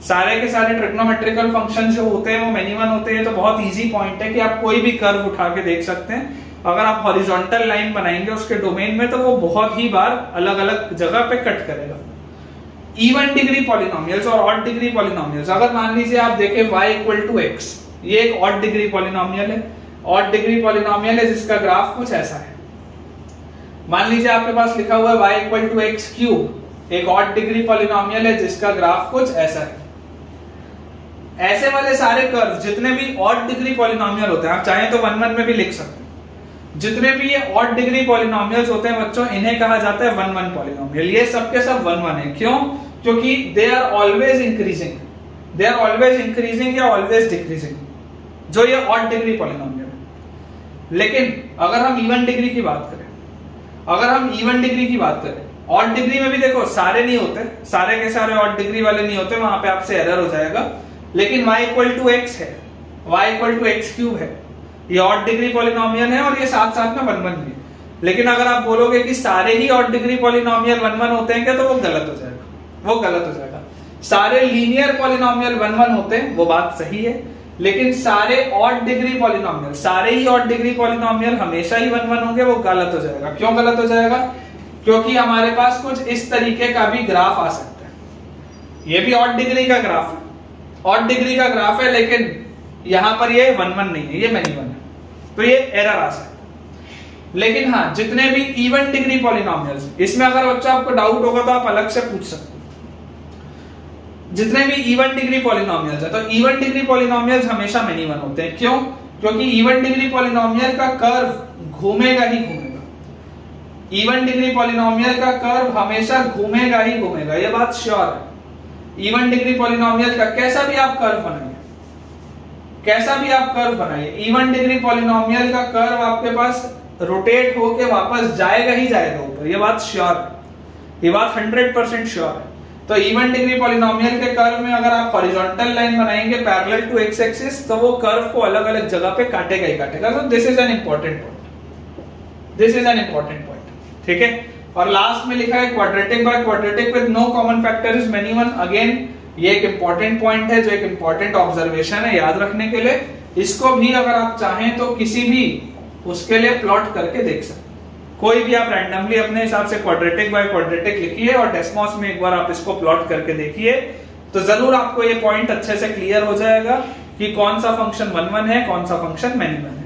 सारे के सारे ट्रिग्नोमेट्रिकल फंक्शंस जो होते हैं वो मैनी वन होते हैं। तो बहुत इजी पॉइंट है कि आप कोई भी कर्व उठा के देख सकते हैं। अगर आप हॉरिजॉन्टल लाइन बनाएंगे उसके डोमेन में तो वो बहुत ही बार अलग अलग जगह पे कट करेगा। इवन डिग्री पॉलिनोमियल्स और ऑड डिग्री पॉलिनोमियल्स, अगर मान लीजिए आप देखें y = x, ये एक ऑड डिग्री पॉलिनोमियल है। ऑड डिग्री पॉलिनोमियल है जिसका ग्राफ कुछ ऐसा है। मान लीजिए आपके पास लिखा हुआ है y = x³, एक ऑड डिग्री पॉलिनोमियल है जिसका ग्राफ कुछ ऐसा है। ऐसे वाले सारे कर्व जितने भी ऑड डिग्री पॉलिनोमियल होते हैं, आप चाहें तो 1 1 में भी लिख सकते हैं। जितने भी ये ऑड डिग्री पॉलिनोमियल्स होते हैं बच्चों, इन्हें कहा जाता है 1 1 पॉलिनोमियल। ये सब के सब 1 1 है। क्यों? क्योंकि they are always increasing, they are always increasing या ऑलवेज डिक्रीजिंग, जो ये ऑड डिग्री पॉलिनोमियल है। लेकिन अगर हम इवन डिग्री की बात करें, अगर हम इवन डिग्री की बात करें, ऑड डिग्री में भी देखो सारे नहीं होते, सारे के सारे ऑड डिग्री वाले नहीं होते, वहां पे आपसे एरर हो जाएगा। लेकिन y = x है, y = x³ है, ये ऑड डिग्री पॉलिनोमियल है और ये साथ साथ में 1 1 भी है। लेकिन अगर आप बोलोगे कि सारे ही ऑड डिग्री पॉलिनोमियल 1 1 होते हैं क्या, तो वो गलत हो जाएगा, वो गलत हो जाएगा। सारे लीनियर पॉलिनोमियल 1 1 होते हैं, वो बात सही है। लेकिन सारे ऑड डिग्री पॉलिनोमियल, सारे ही ऑड डिग्री पॉलिनोमियल हमेशा ही 1 1 होंगे, वो गलत हो जाएगा। क्यों गलत हो जाएगा? क्योंकि हमारे पास कुछ इस तरीके का भी ग्राफ आ सकता है। ये भी ऑड डिग्री का ग्राफ है, ऑड डिग्री का ग्राफ है, लेकिन यहां पर ये 1 1 नहीं है, ये मैनी वन है, तो ये एरर आ सकता है। लेकिन हाँ, जितने भी इवन डिग्री पॉलिनोमियल्स, इसमें अगर बच्चा आपको डाउट होगा तो आप अलग से पूछ सकते हैं। जितने भी इवन डिग्री पॉलिनोमियल्स है, तो इवन डिग्री पॉलिनोमियल्स हमेशा मेनी वन होते हैं। क्यों? क्योंकि इवन डिग्री पॉलिनोमियल का कर्व घूमेगा ही घूमेगा। इवन डिग्री पॉलिनोमियल का कर्व हमेशा घूमेगा ही घूमेगा, ये बात श्योर है। इवन डिग्री पॉलिनोमियल का कैसा भी आप कर्व बनाइए, कैसा भी आप कर्व बनाइए, इवन डिग्री पॉलिनोमियल का कर्व आपके पास रोटेट होके वापस जाएगा ही जाएगा ऊपर, ये बात श्योर है, ये बात 100% श्योर है। तो इवन डिग्री पॉलिनोमियल के कर्व में अगर आप हॉरिजॉन्टल लाइन बनाएंगे पैरेलल टू एक्स एक्सिस, तो वो कर्व को अलग अलग जगह पे काटेगा ही काटेगा। तो this is an important point, this is an important point, ठीक है। और लास्ट में लिखा है quadratic by quadratic with no common factor is many one. Again ये एक इंपॉर्टेंट पॉइंट है, जो एक इंपॉर्टेंट ऑब्जर्वेशन है याद रखने के लिए। इसको भी अगर आप चाहें तो किसी भी उसके लिए प्लॉट करके देख सकते, कोई भी आप रैंडमली अपने हिसाब से क्वाड्रेटिक बाय क्वाड्रेटिक लिखिए और डेस्मॉस में एक बार आप इसको प्लॉट करके देखिए, तो जरूर आपको ये पॉइंट अच्छे से क्लियर हो जाएगा कि कौन सा फंक्शन 1 1 है, कौन सा फंक्शन मेनी वन है।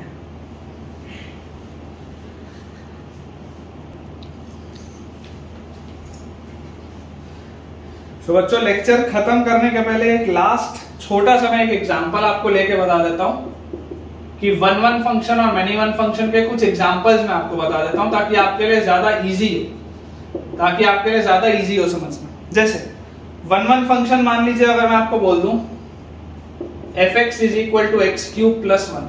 तो बच्चों लेक्चर खत्म करने के पहले एक लास्ट छोटा सा मैं एक एग्जांपल आपको लेके बता देता हूं कि 1 1 फंक्शन और मेनी वन फंक्शन के कुछ एग्जांपल्स मैं आपको बता देता हूं ताकि आपके लिए ज्यादा इजी हो, ताकि आपके लिए ज्यादा इजी हो समझना। जैसे 1 1 फंक्शन मान लीजिए अगर मैं आपको बोल दूं fx is equal to x cube plus 1,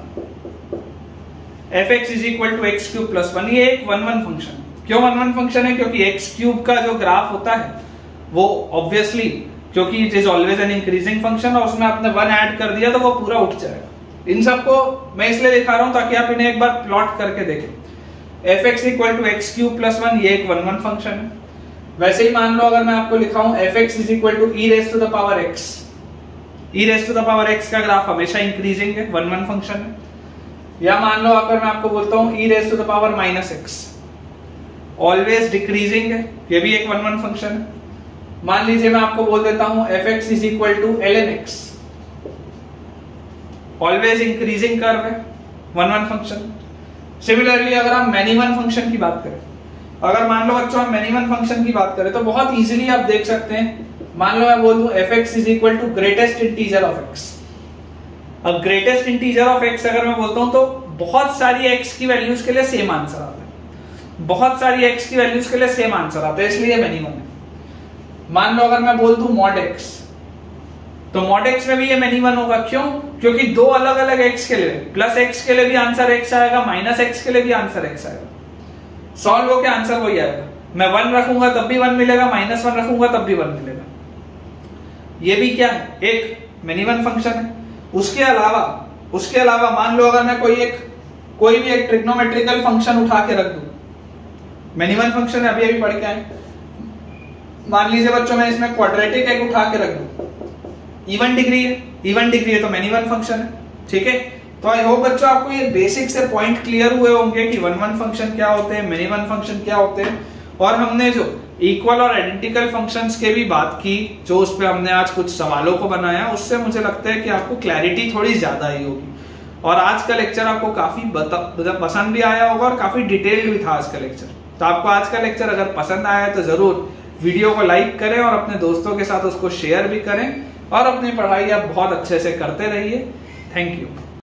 fx is equal to x cube plus 1, ये एक 1 1 फंक्शन। क्यों 1 1 फंक्शन है? क्योंकि एक्स क्यूब का जो ग्राफ होता है वो ऑब्वियसली, क्योंकि it is always an increasing function और उसमें आपने 1 ऐड कर दिया तो वो पूरा उठ जाएगा। इन सबको मैं इसलिए दिखा रहा हूं ताकि आप इन्हें एक बार प्लॉट करके देखें। fx equal to x cube plus 1 ये एक 1 1 फंक्शन है। वैसे ही मान लो अगर मैं आपको लिखाऊं fx is equal to e raise to the power x, e raise to the power x का ग्राफ हमेशा इंक्रीजिंग है, 1 1 फंक्शन है। या मान लो अगर मैं आपको बोलता हूं e raise to the power minus x, always decreasing है, ये भी एक 1 1 फंक्शन है। मान लीजिए मैं आपको बोल देता हूं fx is equal to ln x, always increasing curve है, 1 1 फंक्शन। सिमिलरली अगर हम मेनी वन फंक्शन की बात करें, अगर मान लो बच्चों हम मेनी वन फंक्शन की बात करें तो बहुत इजीली आप देख सकते हैं। मान लो मैं बोल दूं fx is equal to greatest integer of x। अब ग्रेटेस्ट इंटीजर ऑफ x अगर मैं बोलता हूं तो बहुत सारी x की वैल्यूज के लिए सेम आंसर आता है, बहुत सारी x की वैल्यूज के लिए सेम आंसर आता है, इसलिए मेनी वन है। मान लो अगर मैं बोल दूं mod x, तो mod x में भी ये मेनी वन होगा। क्यों? क्योंकि दो अलग अलग x के लिए, प्लस x के लिए भी आंसर x आएगा, माइनस x के लिए भी आंसर x आएगा, सॉल्व होके आंसर वही आएगा। मैं 1 रखूंगा तब भी 1 मिलेगा, माइनस 1 रखूंगा तब भी 1 मिलेगा। ये भी क्या है? एक मेनी वन फंक्शन है। उसके अलावा मान लो अगर मैं कोई भी एक ट्रिग्नोमेट्रिकल फंक्शन उठा के रख दूं, मेनी वन फंक्शन है, अभी पढ़ के आए। मान लीजिए बच्चों मैं इसमें क्वाड्रेटिक एक उठा के रख दूं, इवन डिग्री है, इवन डिग्री है तो मेनी वन फंक्शन है, ठीक है। तो आई होप बच्चों आपको ये बेसिक से पॉइंट क्लियर हुए होंगे कि 1 1 फंक्शन क्या होते हैं, मेनी वन फंक्शन क्या होते हैं। और हमने जो इक्वल और आइडेंटिकल फंक्शंस के भी बात की, जो उस पे हमने आज कुछ सवालों को बनाया, उससे मुझे लगता है कि आपको क्लैरिटी थोड़ी ज्यादा ही होगी। और आज का लेक्चर आपको काफी पसंद भी आया होगा और काफी डिटेल्ड भी था आज का लेक्चर। तो आपको आज का लेक्चर अगर पसंद आया तो जरूर वीडियो को लाइक करें और अपने दोस्तों के साथ उसको शेयर भी करें और अपनी पढ़ाई आप बहुत अच्छे से करते रहिए। Thank you.